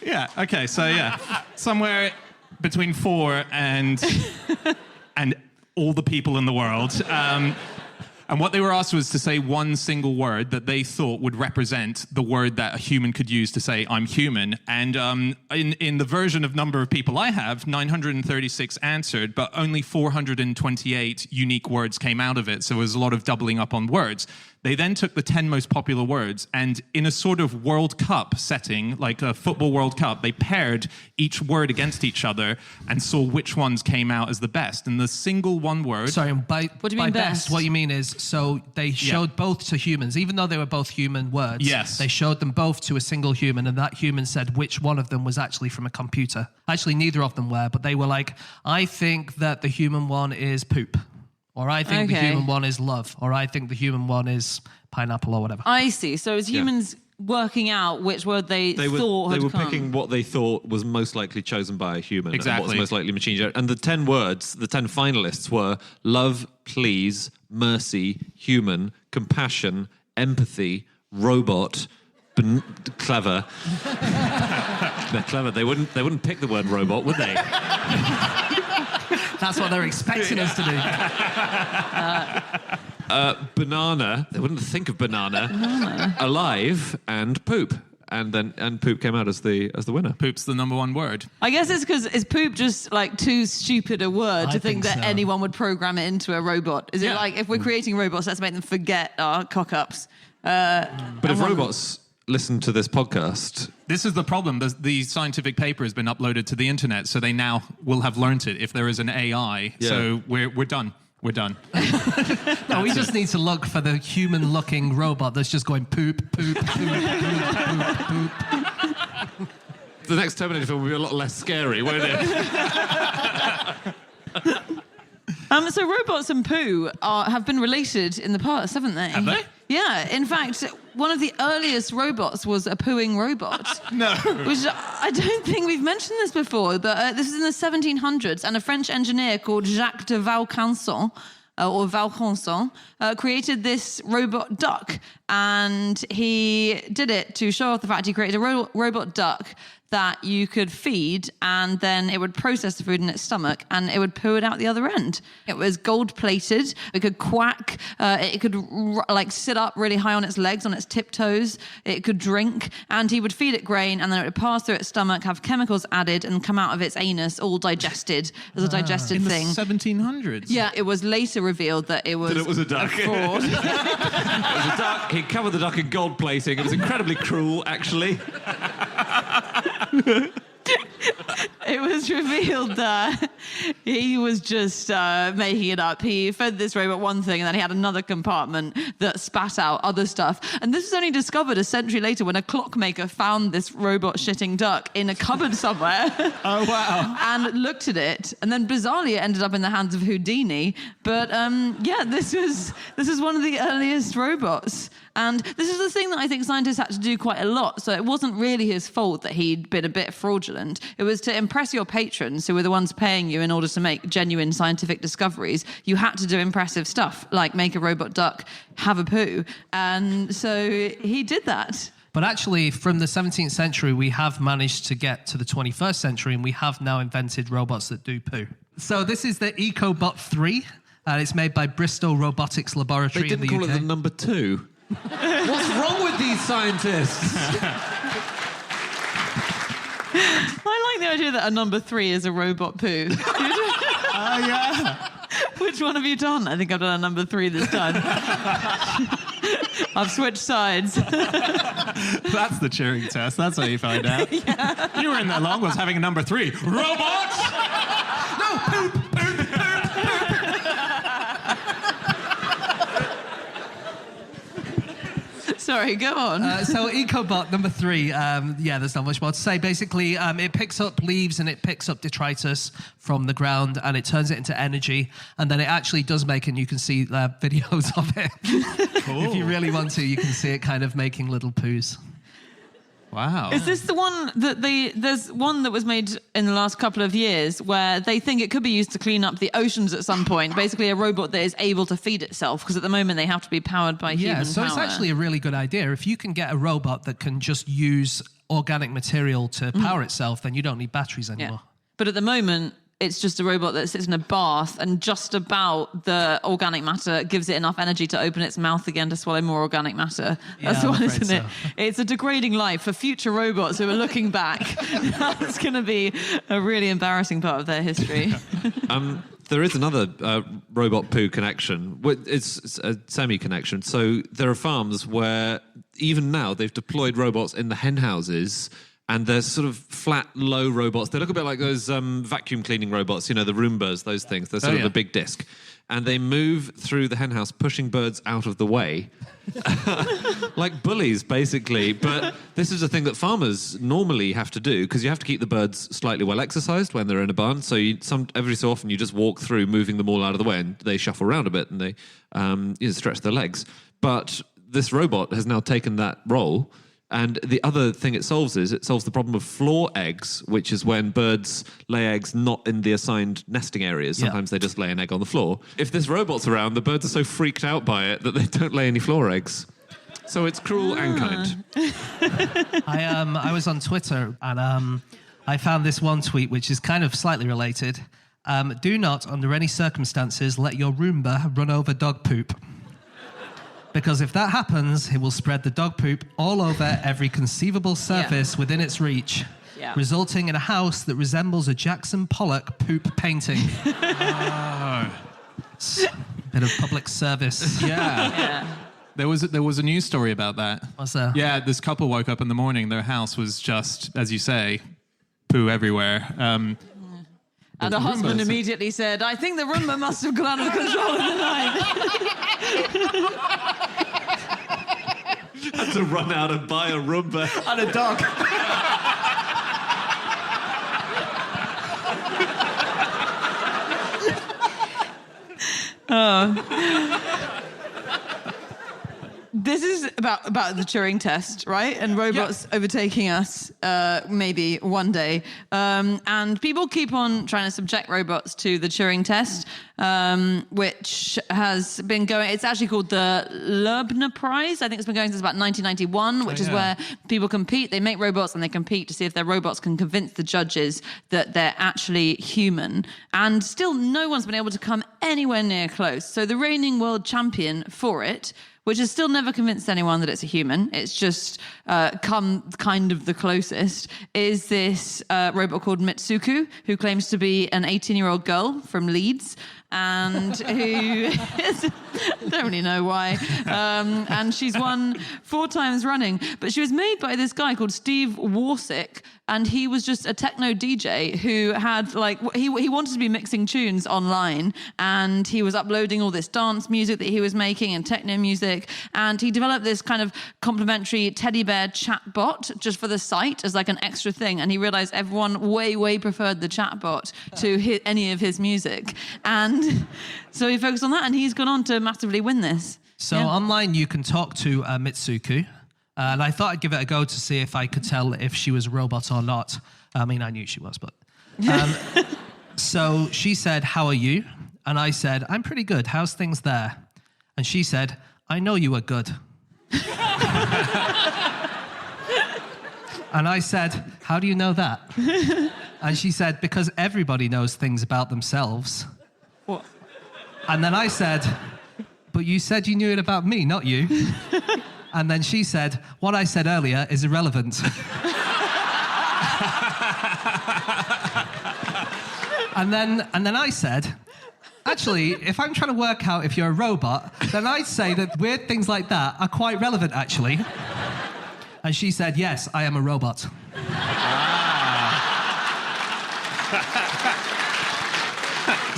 Speaker 4: Yeah, okay, so yeah, somewhere between 4 and all the people in the world. And what they were asked was to say one single word that they thought would represent the word that a human could use to say, I'm human. And in the version of number of people I have, 936 answered, but only 428 unique words came out of it. So there was a lot of doubling up on words. They then took the 10 most popular words and in a sort of World Cup setting, like a football World Cup, they paired each word against each other and saw which ones came out as the best. And the single one word...
Speaker 5: Sorry, by,
Speaker 7: What do you
Speaker 5: by
Speaker 7: mean
Speaker 5: best?
Speaker 7: best?
Speaker 5: What you mean is, so they showed both to humans, even though they were both human words.
Speaker 4: Yes.
Speaker 5: They showed them both to a single human, and that human said which one of them was actually from a computer. Actually, neither of them were, but they were like, I think that the human one is poop. Or I think the human one is love. Or I think the human one is pineapple or whatever.
Speaker 7: I see. So it's humans working out which word they thought had
Speaker 6: They were
Speaker 7: come.
Speaker 6: picking what they thought was most likely chosen by a human. And
Speaker 4: Exactly.
Speaker 6: what's most likely machine generated. And the 10 words, the 10 finalists were love, please, mercy, human, compassion, empathy, robot, clever. They're clever. They wouldn't pick the word robot, would they?
Speaker 5: That's what they're expecting us to do.
Speaker 6: Banana. They wouldn't think of banana. Alive and poop. And poop came out as the winner.
Speaker 4: Poop's the number one word.
Speaker 7: I guess it's because is poop just like too stupid a word
Speaker 5: I
Speaker 7: to think
Speaker 5: think
Speaker 7: that
Speaker 5: so.
Speaker 7: anyone would program it into a robot? Is it like if we're creating robots, let's make them forget our cock-ups?
Speaker 6: But if robots listen to this podcast,
Speaker 4: This is the problem. The scientific paper has been uploaded to the internet, so they now will have learnt it if there is an AI.
Speaker 6: Yeah.
Speaker 4: So we're done. We're done.
Speaker 5: No, we just need to look for the human-looking robot that's just going poop, poop, poop, poop, poop, poop.
Speaker 6: the next Terminator film will be a lot less scary, won't it?
Speaker 7: So robots and poo have been related in the past, haven't they?
Speaker 4: Have they?
Speaker 7: Yeah. In fact, one of the earliest robots was a pooing robot.
Speaker 4: No.
Speaker 7: Which I don't think we've mentioned this before, but this is in the 1700s, and a French engineer called Jacques de Vaucanson, created this robot duck, and he did it to show off the fact he created a robot duck that you could feed, and then it would process the food in its stomach and it would poo it out the other end. It was gold plated. It could quack. It could sit up really high on its legs, on its tiptoes. It could drink, and he would feed it grain, and then it would pass through its stomach, have chemicals added, and come out of its anus all digested as a digested
Speaker 4: In the
Speaker 7: thing.
Speaker 4: 1700s.
Speaker 7: Yeah, it was later revealed that it was
Speaker 6: a duck.
Speaker 7: fraud.
Speaker 6: It was a duck. He covered the duck in gold plating. It was incredibly cruel, actually.
Speaker 7: It was revealed that he was just making it up. He fed this robot one thing, and then he had another compartment that spat out other stuff. And this was only discovered a century later when a clockmaker found this robot shitting duck in a cupboard somewhere.
Speaker 4: Oh, wow.
Speaker 7: And looked at it, and then bizarrely it ended up in the hands of Houdini. But this is one of the earliest robots. And this is the thing that I think scientists had to do quite a lot. So it wasn't really his fault that he'd been a bit fraudulent. It was to impress your patrons, who were the ones paying you in order to make genuine scientific discoveries. You had to do impressive stuff, like make a robot duck have a poo. And so he did that.
Speaker 5: But actually, from the 17th century, we have managed to get to the 21st century, and we have now invented robots that do poo. So this is the EcoBot 3, and it's made by Bristol Robotics Laboratory
Speaker 6: They
Speaker 5: in the
Speaker 6: didn't
Speaker 5: UK.
Speaker 6: call it the number 2. What's wrong with these scientists?
Speaker 7: I like the idea that a number 3 is a robot poo.
Speaker 4: Yeah.
Speaker 7: Which one have you done? I think I've done a number 3 this time. I've switched sides.
Speaker 4: That's the Turing test. That's how you find out. Yeah. You were in there long, was having a number 3. Robots! No, poop, poop, poop, poop.
Speaker 7: Sorry, go on.
Speaker 5: So EcoBot number 3, there's not much more to say. Basically, it picks up leaves and it picks up detritus from the ground and it turns it into energy. And then it actually does make, and you can see videos of it.
Speaker 4: Cool.
Speaker 5: If you really want to, you can see it kind of making little poos.
Speaker 4: Wow.
Speaker 7: Is this the one that there's one that was made in the last couple of years where they think it could be used to clean up the oceans at some point? Basically a robot that is able to feed itself, because at the moment they have to be powered by human
Speaker 5: So
Speaker 7: power.
Speaker 5: it's actually a really good idea. If you can get a robot that can just use organic material to power itself, then you don't need batteries anymore.
Speaker 7: But at the moment, it's just a robot that sits in a bath and just about the organic matter gives it enough energy to open its mouth again to swallow more organic matter. That's the one, isn't it? It's a degrading life for future robots who are looking back. That's going to be a really embarrassing part of their history.
Speaker 6: There is another robot poo connection. It's a semi-connection. So there are farms where even now they've deployed robots in the hen houses, and they're sort of flat, low robots. They look a bit like those vacuum cleaning robots, the Roombas, those things. They're sort of a big disc. And they move through the hen house, pushing birds out of the way. Like bullies, basically. But this is a thing that farmers normally have to do, because you have to keep the birds slightly well exercised when they're in a barn. So every so often you just walk through, moving them all out of the way, and they shuffle around a bit and they stretch their legs. But this robot has now taken that role. And the other thing it solves the problem of floor eggs, which is when birds lay eggs not in the assigned nesting areas. Sometimes they just lay an egg on the floor. If this robot's around, the birds are so freaked out by it that they don't lay any floor eggs. So it's cruel and kind.
Speaker 5: I was on Twitter and I found this one tweet which is kind of slightly related. Do not, under any circumstances, let your Roomba run over dog poop. Because if that happens, it will spread the dog poop all over every conceivable surface within its reach, resulting in a house that resembles a Jackson Pollock poop painting. Bit of public service.
Speaker 4: Yeah. There was a news story about that.
Speaker 5: What's that?
Speaker 4: Yeah, this couple woke up in the morning. Their house was just, as you say, poo everywhere.
Speaker 7: And the husband immediately said, I think the Roomba must have gone out of control in the night.
Speaker 6: Had to run out and buy a Roomba.
Speaker 2: And a dog.
Speaker 7: This is about the Turing test, right? And robots overtaking us maybe one day. And people keep on trying to subject robots to the Turing test, which has been going... It's actually called the Loebner Prize. I think it's been going since about 1991, which is where people compete. They make robots and they compete to see if their robots can convince the judges that they're actually human. And still, no one's been able to come anywhere near close. So the reigning world champion for it, which has still never convinced anyone that it's a human, it's just come kind of the closest, is this robot called Mitsuku, who claims to be an 18-year-old girl from Leeds, and who is, I don't really know why, and she's won 4 times running, but she was made by this guy called Steve Warsick, and he was just a techno DJ who had, he wanted to be mixing tunes online, and he was uploading all this dance music that he was making and techno music, and he developed this kind of complimentary teddy bear chat bot just for the site as like an extra thing, and he realized everyone way preferred the chat bot to any of his music, and so he focused on that, and he's gone on to massively win this.
Speaker 5: So online you can talk to Mitsuku, and I thought I'd give it a go to see if I could tell if she was a robot or not. I mean, I knew she was, but... So she said, how are you? And I said, I'm pretty good. How's things there? And she said, I know you are good. And I said, how do you know that? And she said, because everybody knows things about themselves.
Speaker 7: What?
Speaker 5: And then I said, but you said you knew it about me, not you. And then she said, what I said earlier is irrelevant. And then I said, actually, if I'm trying to work out if you're a robot, then I'd say that weird things like that are quite relevant, actually. And she said, yes, I am a robot.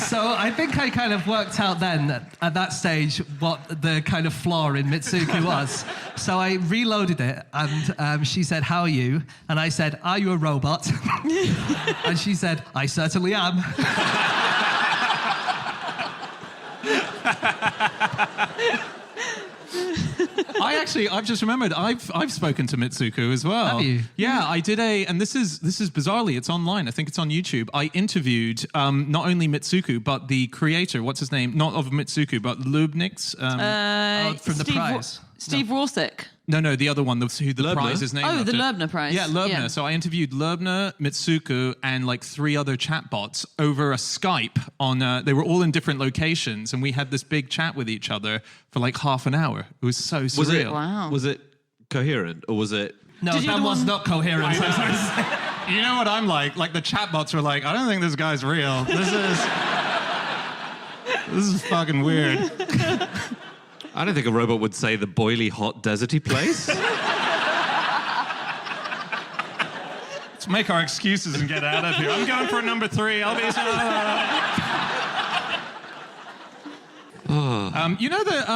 Speaker 5: So I think I kind of worked out then, at that stage, what the kind of flaw in Mitsuku was. So I reloaded it, and she said, how are you? And I said, are you a robot? And she said, I certainly am.
Speaker 4: I've just remembered, I've spoken to Mitsuku as well.
Speaker 5: Have you?
Speaker 4: Yeah, I did and this is bizarrely, it's online, I think it's on YouTube. I interviewed not only Mitsuku, but the creator, what's his name? Not of Mitsuku, but Lubnix.
Speaker 5: From the prize.
Speaker 7: Steve Warsick.
Speaker 4: No, the other one, who the
Speaker 6: Loebner?
Speaker 4: prize is named
Speaker 7: Oh,
Speaker 4: after.
Speaker 7: the Loebner Prize.
Speaker 4: Yeah, Loebner.
Speaker 7: Yeah.
Speaker 4: So I interviewed Loebner, Mitsuku, and like 3 other chatbots over a Skype on, they were all in different locations, and we had this big chat with each other for like half an hour. It was so surreal.
Speaker 7: Wow.
Speaker 6: Was it coherent or was it?
Speaker 5: No,
Speaker 7: Did you
Speaker 5: that
Speaker 7: do
Speaker 5: was
Speaker 7: one-
Speaker 5: not coherent.
Speaker 4: You know what I'm like? Like the chatbots were like, I don't think this guy's real. This is fucking weird.
Speaker 6: I don't think a robot would say the boily hot deserty place.
Speaker 4: Let's make our excuses and get out of here. I'm going for number 3. I'll be. You know that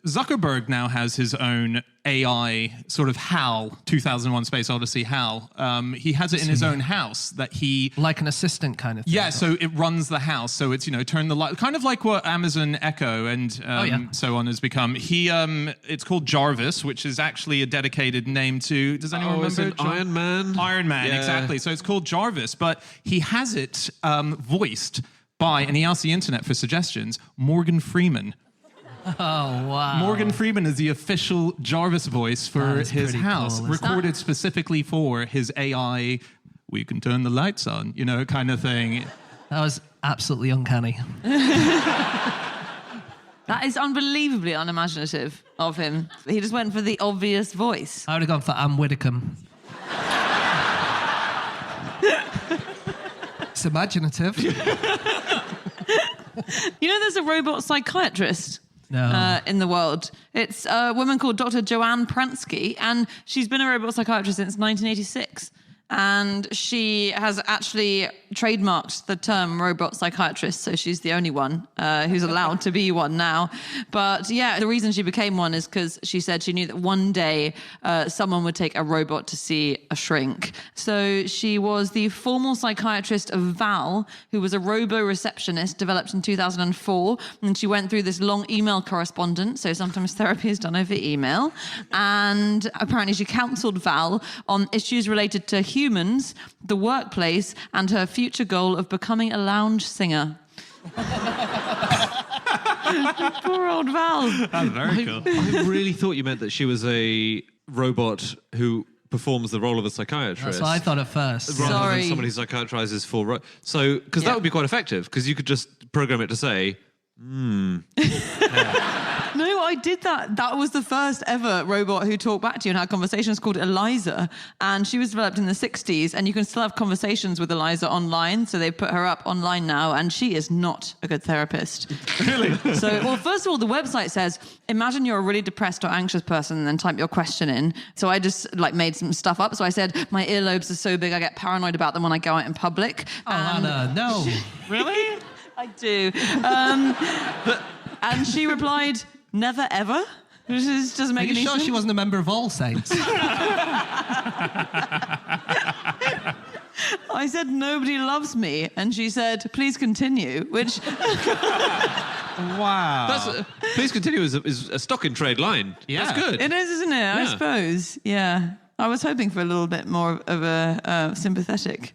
Speaker 4: Zuckerberg now has his own AI sort of HAL, 2001 Space Odyssey HAL. He has it in his own house that he...
Speaker 5: Like an assistant kind of thing.
Speaker 4: Yeah, so it runs the house. So it's, turn the light, kind of like what Amazon Echo and so on has become. It's called Jarvis, which is actually a dedicated name to, does anyone
Speaker 6: It's
Speaker 4: remember?
Speaker 6: an Iron Man.
Speaker 4: Iron Man,
Speaker 6: Yeah.
Speaker 4: exactly. So it's called Jarvis, but he has it voiced by, and he asked the internet for suggestions, Morgan Freeman.
Speaker 5: Oh, wow.
Speaker 4: Morgan Freeman is the official Jarvis voice for
Speaker 5: That is
Speaker 4: his
Speaker 5: pretty
Speaker 4: house,
Speaker 5: cool, isn't
Speaker 4: recorded specifically for his AI, we can turn the lights on, kind of thing.
Speaker 5: That was absolutely uncanny.
Speaker 7: That is unbelievably unimaginative of him. He just went for the obvious voice.
Speaker 5: I would have gone for Anne Widdecombe. It's imaginative.
Speaker 7: There's a robot psychiatrist.
Speaker 5: No.
Speaker 7: In the world. It's a woman called Dr. Joanne Pransky, and she's been a robot psychiatrist since 1986. And she has actually trademarked the term robot psychiatrist, so she's the only one who's allowed to be one now. But yeah, the reason she became one is because she said she knew that one day someone would take a robot to see a shrink. So she was the formal psychiatrist of Val, who was a robo-receptionist developed in 2004. And she went through this long email correspondence, so sometimes therapy is done over email. And apparently she counseled Val on issues related to humans, the workplace, and her future goal of becoming a lounge singer. Poor old Val.
Speaker 4: That's very cool.
Speaker 6: I really thought you meant that she was a robot who performs the role of a psychiatrist.
Speaker 5: That's what I thought at first.
Speaker 6: Rather
Speaker 7: Sorry.
Speaker 6: than somebody who psychiatrizes for... So, because
Speaker 7: Yeah.
Speaker 6: that would be quite effective, because you could just program it to say,
Speaker 7: No, I did that. That was the first ever robot who talked back to you and had conversations, called Eliza. And she was developed in the 60s, and you can still have conversations with Eliza online. So they put her up online now, and she is not a good therapist.
Speaker 4: Really?
Speaker 7: So, well, first of all, the website says, imagine you're a really depressed or anxious person, and then type your question in. So I just made some stuff up. So I said, my earlobes are so big, I get paranoid about them when I go out in public.
Speaker 5: Oh, Anna, no.
Speaker 4: Really?
Speaker 7: I do. And she replied, never ever? Which doesn't
Speaker 5: Are
Speaker 7: make
Speaker 5: you
Speaker 7: any
Speaker 5: sure
Speaker 7: sense.
Speaker 5: she wasn't a member of All Saints?
Speaker 7: I said, nobody loves me. And she said, please continue, which...
Speaker 4: Wow.
Speaker 6: That's, please continue is a stock in trade line.
Speaker 4: Yeah.
Speaker 6: That's good.
Speaker 7: It is, isn't it? I
Speaker 6: Yeah.
Speaker 7: suppose. Yeah. I was hoping for a little bit more of a sympathetic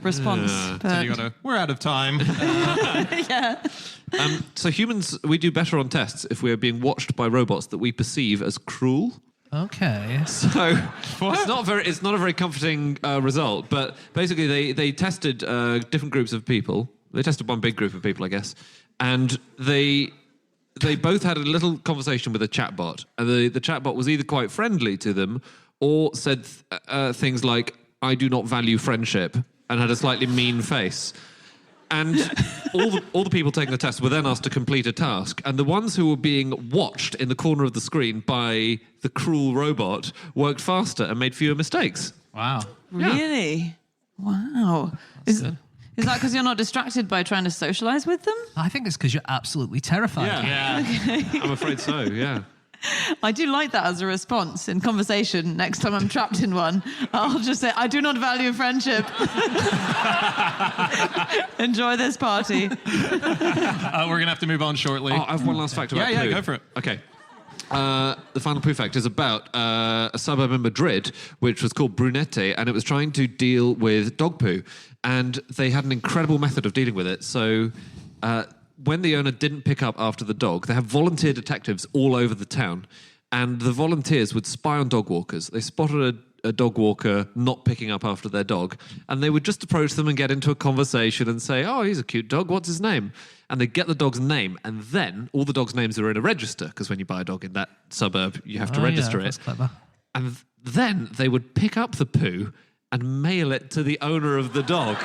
Speaker 7: response. But
Speaker 4: We're out of time.
Speaker 7: yeah.
Speaker 6: So humans, we do better on tests if we are being watched by robots that we perceive as cruel.
Speaker 5: Okay.
Speaker 6: So it's not a very comforting result. But basically, they tested different groups of people. They tested one big group of people, I guess, and they both had a little conversation with a chatbot, and the chatbot was either quite friendly to them or said things like, "I do not value friendship," and had a slightly mean face. And all the people taking the test were then asked to complete a task, and the ones who were being watched in the corner of the screen by the cruel robot worked faster and made fewer mistakes.
Speaker 4: Wow.
Speaker 7: Really? Wow. Is that because you're not distracted by trying to socialize with them?
Speaker 5: I think it's because you're absolutely terrified.
Speaker 6: Yeah. I'm afraid so, yeah.
Speaker 7: I do like that as a response in conversation. Next time I'm trapped in one, I'll just say, I do not value friendship. Enjoy this party.
Speaker 4: We're going to have to move on shortly.
Speaker 6: Oh, I have one last fact about
Speaker 4: Yeah,
Speaker 6: poo.
Speaker 4: go for it.
Speaker 6: Okay. The final poo fact is about a suburb in Madrid, which was called Brunete, and it was trying to deal with dog poo. And they had an incredible method of dealing with it. So when the owner didn't pick up after the dog, they have volunteer detectives all over the town. and the volunteers would spy on dog walkers. They spotted a dog walker not picking up after their dog, and they would just approach them and get into a conversation and say, "Oh, he's a cute dog. What's his name?" And they'd get the dog's name, and then all the dogs' names are in a register, because when you buy a dog in that suburb, you have to register it.
Speaker 5: That's clever.
Speaker 6: And then they would pick up the poo and mail it to the owner of the dog.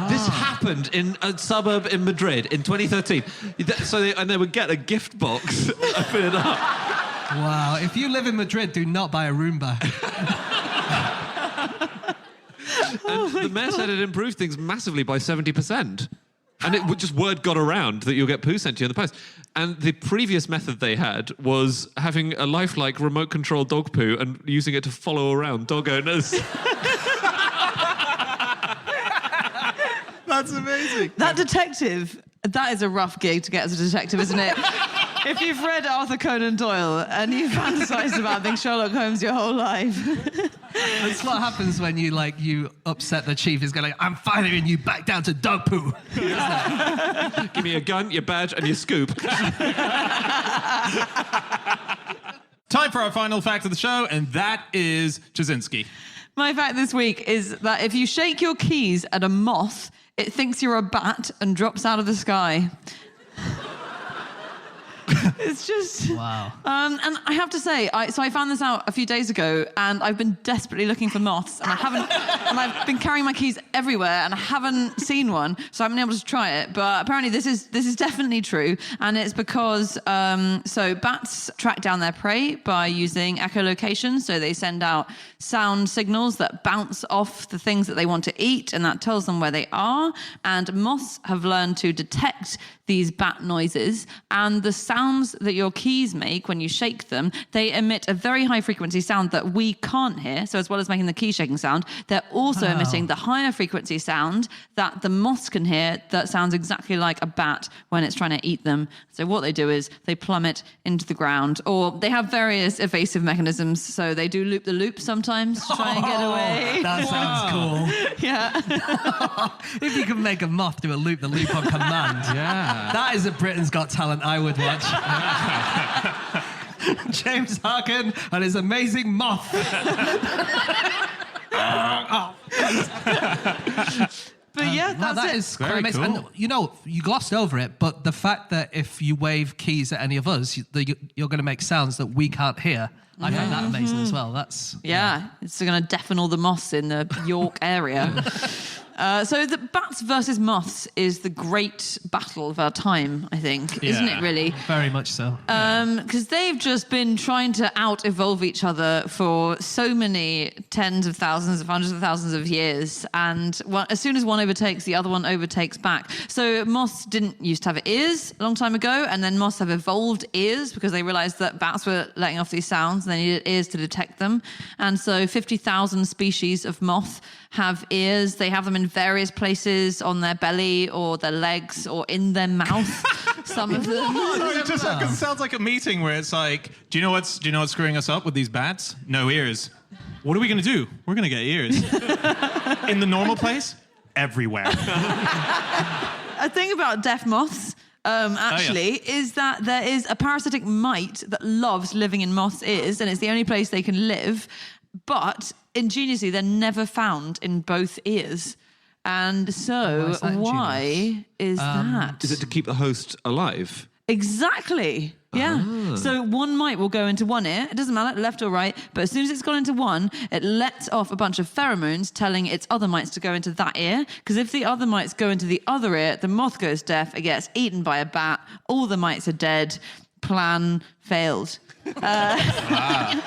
Speaker 6: This happened in a suburb in Madrid in 2013. And they would get a gift box, open it up.
Speaker 5: Wow, if you live in Madrid, do not buy a Roomba.
Speaker 6: And the mayor said it improved things massively by 70%. And word got around that you'll get poo sent to you in the post. And the previous method they had was having a lifelike remote-controlled dog poo and using it to follow around dog owners.
Speaker 2: That's amazing.
Speaker 7: That detective, that is a rough gig to get as a detective, isn't it? If you've read Arthur Conan Doyle and you've fantasized about being Sherlock Holmes your whole life.
Speaker 5: That's what happens when you upset the chief. He's going, I'm firing you back down to dog poo.
Speaker 6: Give me a gun, your badge, and your scoop.
Speaker 2: Time for our final fact of the show, and that is Jasinski.
Speaker 7: My fact this week is that if you shake your keys at a moth, it thinks you're a bat and drops out of the sky. It's just...
Speaker 5: Wow.
Speaker 7: And I have to say, I found this out a few days ago, and I've been desperately looking for moths, and I've been carrying my keys everywhere, and I haven't seen one, so I haven't been able to try it. But apparently this is definitely true, and it's because bats track down their prey by using echolocation, so they send out sound signals that bounce off the things that they want to eat, and that tells them where they are. And moths have learned to detect these bat noises, and the sounds that your keys make when you shake them, they emit a very high frequency sound that we can't hear. So as well as making the key shaking sound, they're also emitting the higher frequency sound that the moths can hear that sounds exactly like a bat when it's trying to eat them. So what they do is they plummet into the ground, or they have various evasive mechanisms. So they do loop the loop sometimes to try and get away.
Speaker 5: That sounds cool.
Speaker 7: Yeah.
Speaker 5: If you can make a moth do a loop the loop on command.
Speaker 2: Yeah.
Speaker 5: That is a Britain's Got Talent I would watch. James Harkin and his amazing moth.
Speaker 7: But yeah, that's
Speaker 5: that
Speaker 7: it.
Speaker 5: is quite
Speaker 2: Very
Speaker 5: amazing.
Speaker 2: cool.
Speaker 5: And, you glossed over it, but the fact that if you wave keys at any of us, you're going to make sounds that we can't hear. I find that amazing as well. That's
Speaker 7: It's going to deafen all the moths in the York area. So the bats versus moths is the great battle of our time, I think, isn't it really?
Speaker 5: Very much so.
Speaker 7: Because they've just been trying to out-evolve each other for so many tens of thousands of hundreds of thousands of years. And as soon as one overtakes, the other one overtakes back. So moths didn't used to have ears a long time ago, and then moths have evolved ears because they realized that bats were letting off these sounds and they needed ears to detect them. And so 50,000 species of moth have ears. They have them in various places on their belly or their legs or in their mouth. Some of them.
Speaker 2: Sorry, it sounds like a meeting where it's like, do you know what's screwing us up with these bats? No ears. What are we going to do? We're going to get ears. In the normal place? Everywhere.
Speaker 7: A thing about deaf moths, is that there is a parasitic mite that loves living in moths' ears, and it's the only place they can live. But ingeniously, they're never found in both ears. And so, why is that?
Speaker 6: Is it to keep the host alive?
Speaker 7: Exactly. Yeah. So one mite will go into one ear. It doesn't matter, left or right. But as soon as it's gone into one, it lets off a bunch of pheromones telling its other mites to go into that ear. Because if the other mites go into the other ear, the moth goes deaf. It gets eaten by a bat. All the mites are dead. Plan failed.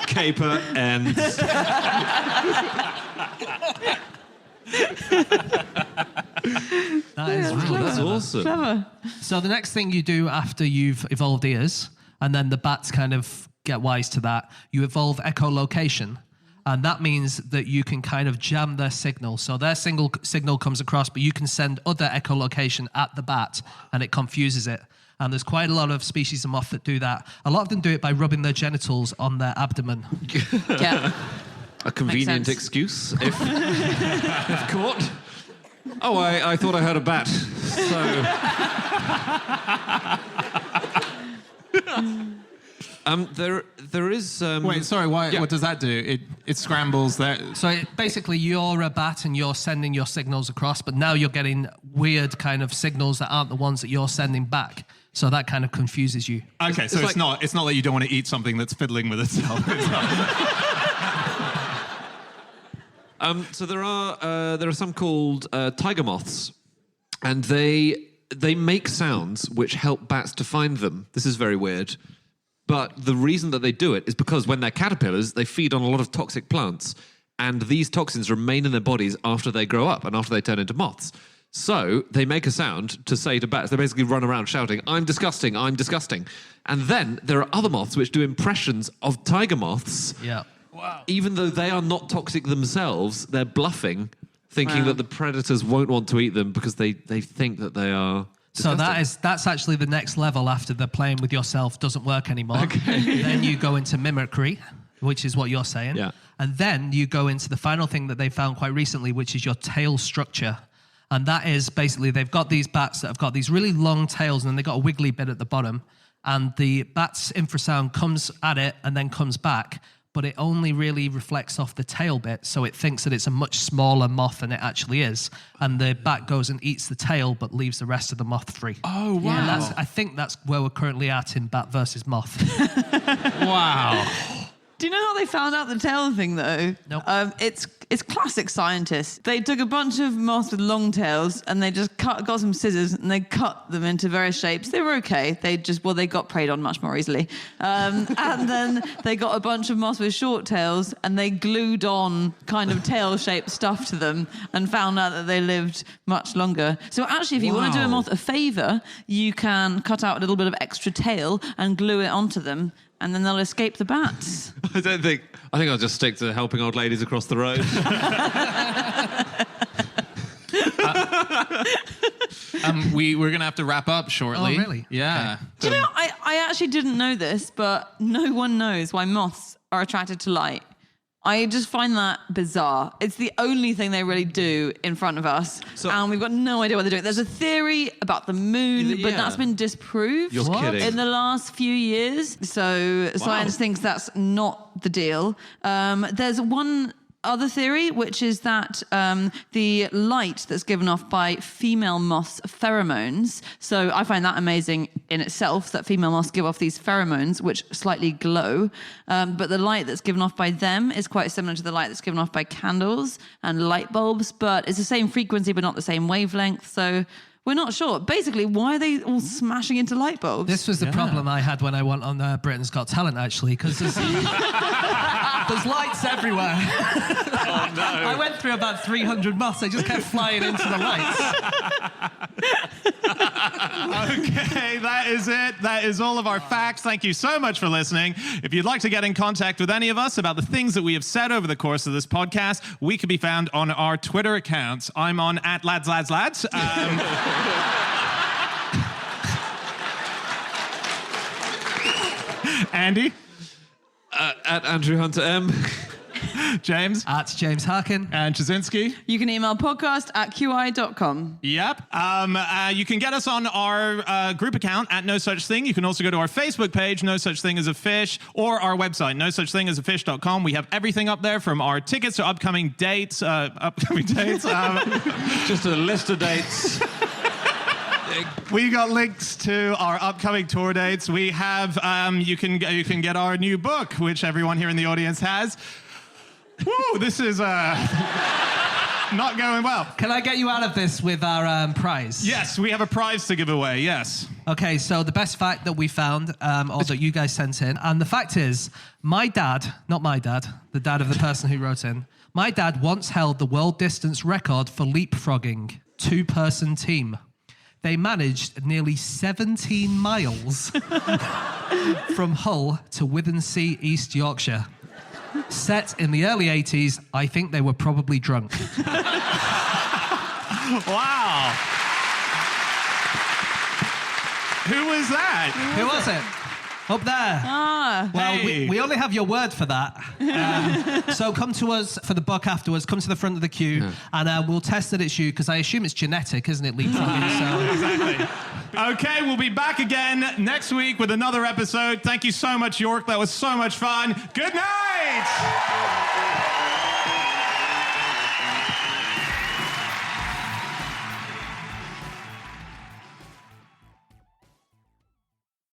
Speaker 6: Caper ends. That's awesome.
Speaker 7: Clever.
Speaker 5: So the next thing you do after you've evolved ears, and then the bats kind of get wise to that, you evolve echolocation. And that means that you can kind of jam their signal. So their signal comes across, but you can send other echolocation at the bat, and it confuses it. And there's quite a lot of species of moth that do that. A lot of them do it by rubbing their genitals on their abdomen.
Speaker 7: Yeah.
Speaker 6: A convenient excuse if caught. Oh, I thought I heard a bat. So... There is.
Speaker 2: Wait, sorry. Why?
Speaker 6: Yeah.
Speaker 2: What does that do? It scrambles that.
Speaker 5: So basically, you're a bat and you're sending your signals across, but now you're getting weird kind of signals that aren't the ones that you're sending back. So that kind of confuses you.
Speaker 2: Okay, so it's not that you don't want to eat something that's fiddling with itself.
Speaker 6: So there are some called tiger moths, and they make sounds which help bats to find them. This is very weird. But the reason that they do it is because when they're caterpillars, they feed on a lot of toxic plants, and these toxins remain in their bodies after they grow up and after they turn into moths. So they make a sound to say to bats, they basically run around shouting, "I'm disgusting, I'm disgusting." And then there are other moths which do impressions of tiger moths.
Speaker 5: Yeah.
Speaker 2: Wow.
Speaker 6: Even though they are not toxic themselves, they're bluffing, thinking that the predators won't want to eat them because they think that they are disgusting.
Speaker 5: So that's actually the next level after the playing with yourself doesn't work anymore.
Speaker 6: Okay.
Speaker 5: Then you go into mimicry, which is what you're saying.
Speaker 6: Yeah.
Speaker 5: And then you go into the final thing that they found quite recently, which is your tail structure. And that is basically they've got these bats that have got these really long tails and then they've got a wiggly bit at the bottom. And the bat's infrasound comes at it and then comes back, but it only really reflects off the tail bit. So it thinks that it's a much smaller moth than it actually is. And the bat goes and eats the tail, but leaves the rest of the moth free.
Speaker 2: Oh, wow.
Speaker 5: And I think that's where we're currently at in bat versus moth.
Speaker 2: Wow.
Speaker 7: Do you know how they found out the tail thing, though?
Speaker 5: Nope.
Speaker 7: It's classic scientists. They took a bunch of moths with long tails and they just got some scissors and they cut them into various shapes. They were okay. They got preyed on much more easily. And then they got a bunch of moths with short tails and they glued on kind of tail-shaped stuff to them and found out that they lived much longer. So actually, if you want to do a moth a favour, you can cut out a little bit of extra tail and glue it onto them, and then they'll escape the bats.
Speaker 6: I think I'll just stick to helping old ladies across the road.
Speaker 2: We're going to have to wrap up shortly.
Speaker 5: Oh, really?
Speaker 2: Yeah.
Speaker 5: Okay.
Speaker 7: Do you know, I actually didn't know this, but no one knows why moths are attracted to light. I just find that bizarre. It's the only thing they really do in front of us, and we've got no idea what they're doing. There's a theory about the moon, but that's been disproved
Speaker 6: You're kidding.
Speaker 7: in the last few years. So science thinks that's not the deal. There's one other theory, which is that the light that's given off by female moths' pheromones. So I find that amazing in itself, that female moths give off these pheromones, which slightly glow. But the light that's given off by them is quite similar to the light that's given off by candles and light bulbs, but it's the same frequency, but not the same wavelength. So we're not sure. Basically, why are they all smashing into light bulbs?
Speaker 5: This was the problem I had when I went on Britain's Got Talent, actually, because there's lights everywhere.
Speaker 6: Oh, no.
Speaker 5: I went through about 300 moths. They just kept flying into the lights.
Speaker 2: Okay, that is it. That is all of our facts. Thank you so much for listening. If you'd like to get in contact with any of us about the things that we have said over the course of this podcast, we can be found on our Twitter accounts. I'm on @lads. Andy?
Speaker 6: At Andrew Hunter M.
Speaker 2: James?
Speaker 5: At James Harkin.
Speaker 2: And Chazinski?
Speaker 7: You can email podcast@qi.com.
Speaker 2: Yep. You can get us on our group account at No Such Thing. You can also go to our Facebook page, No Such Thing as a Fish, or our website, nosuchthingasafish.com. We have everything up there from our tickets to upcoming dates.
Speaker 6: Just a list of dates.
Speaker 2: We got links to our upcoming tour dates. We have, you can get our new book, which everyone here in the audience has. Woo, this is not going well.
Speaker 5: Can I get you out of this with our prize?
Speaker 2: Yes, we have a prize to give away, yes.
Speaker 5: Okay, so the best fact that we found, or that you guys sent in, and the fact is, my dad, not my dad, the dad of the person who wrote in, my dad once held the world distance record for leapfrogging, 2-person team. They managed nearly 17 miles from Hull to Withensea, East Yorkshire. Set in the early 80s, I think they were probably drunk.
Speaker 2: Wow. Who was that?
Speaker 5: Who was it? Up there. Well,
Speaker 2: Hey.
Speaker 5: we only have your word for that. So come to us for the book afterwards. Come to the front of the queue, and we'll test that it's you, because I assume it's genetic, isn't it, leapfrogging? So.
Speaker 2: Exactly. Okay, we'll be back again next week with another episode. Thank you so much, York. That was so much fun. Good night!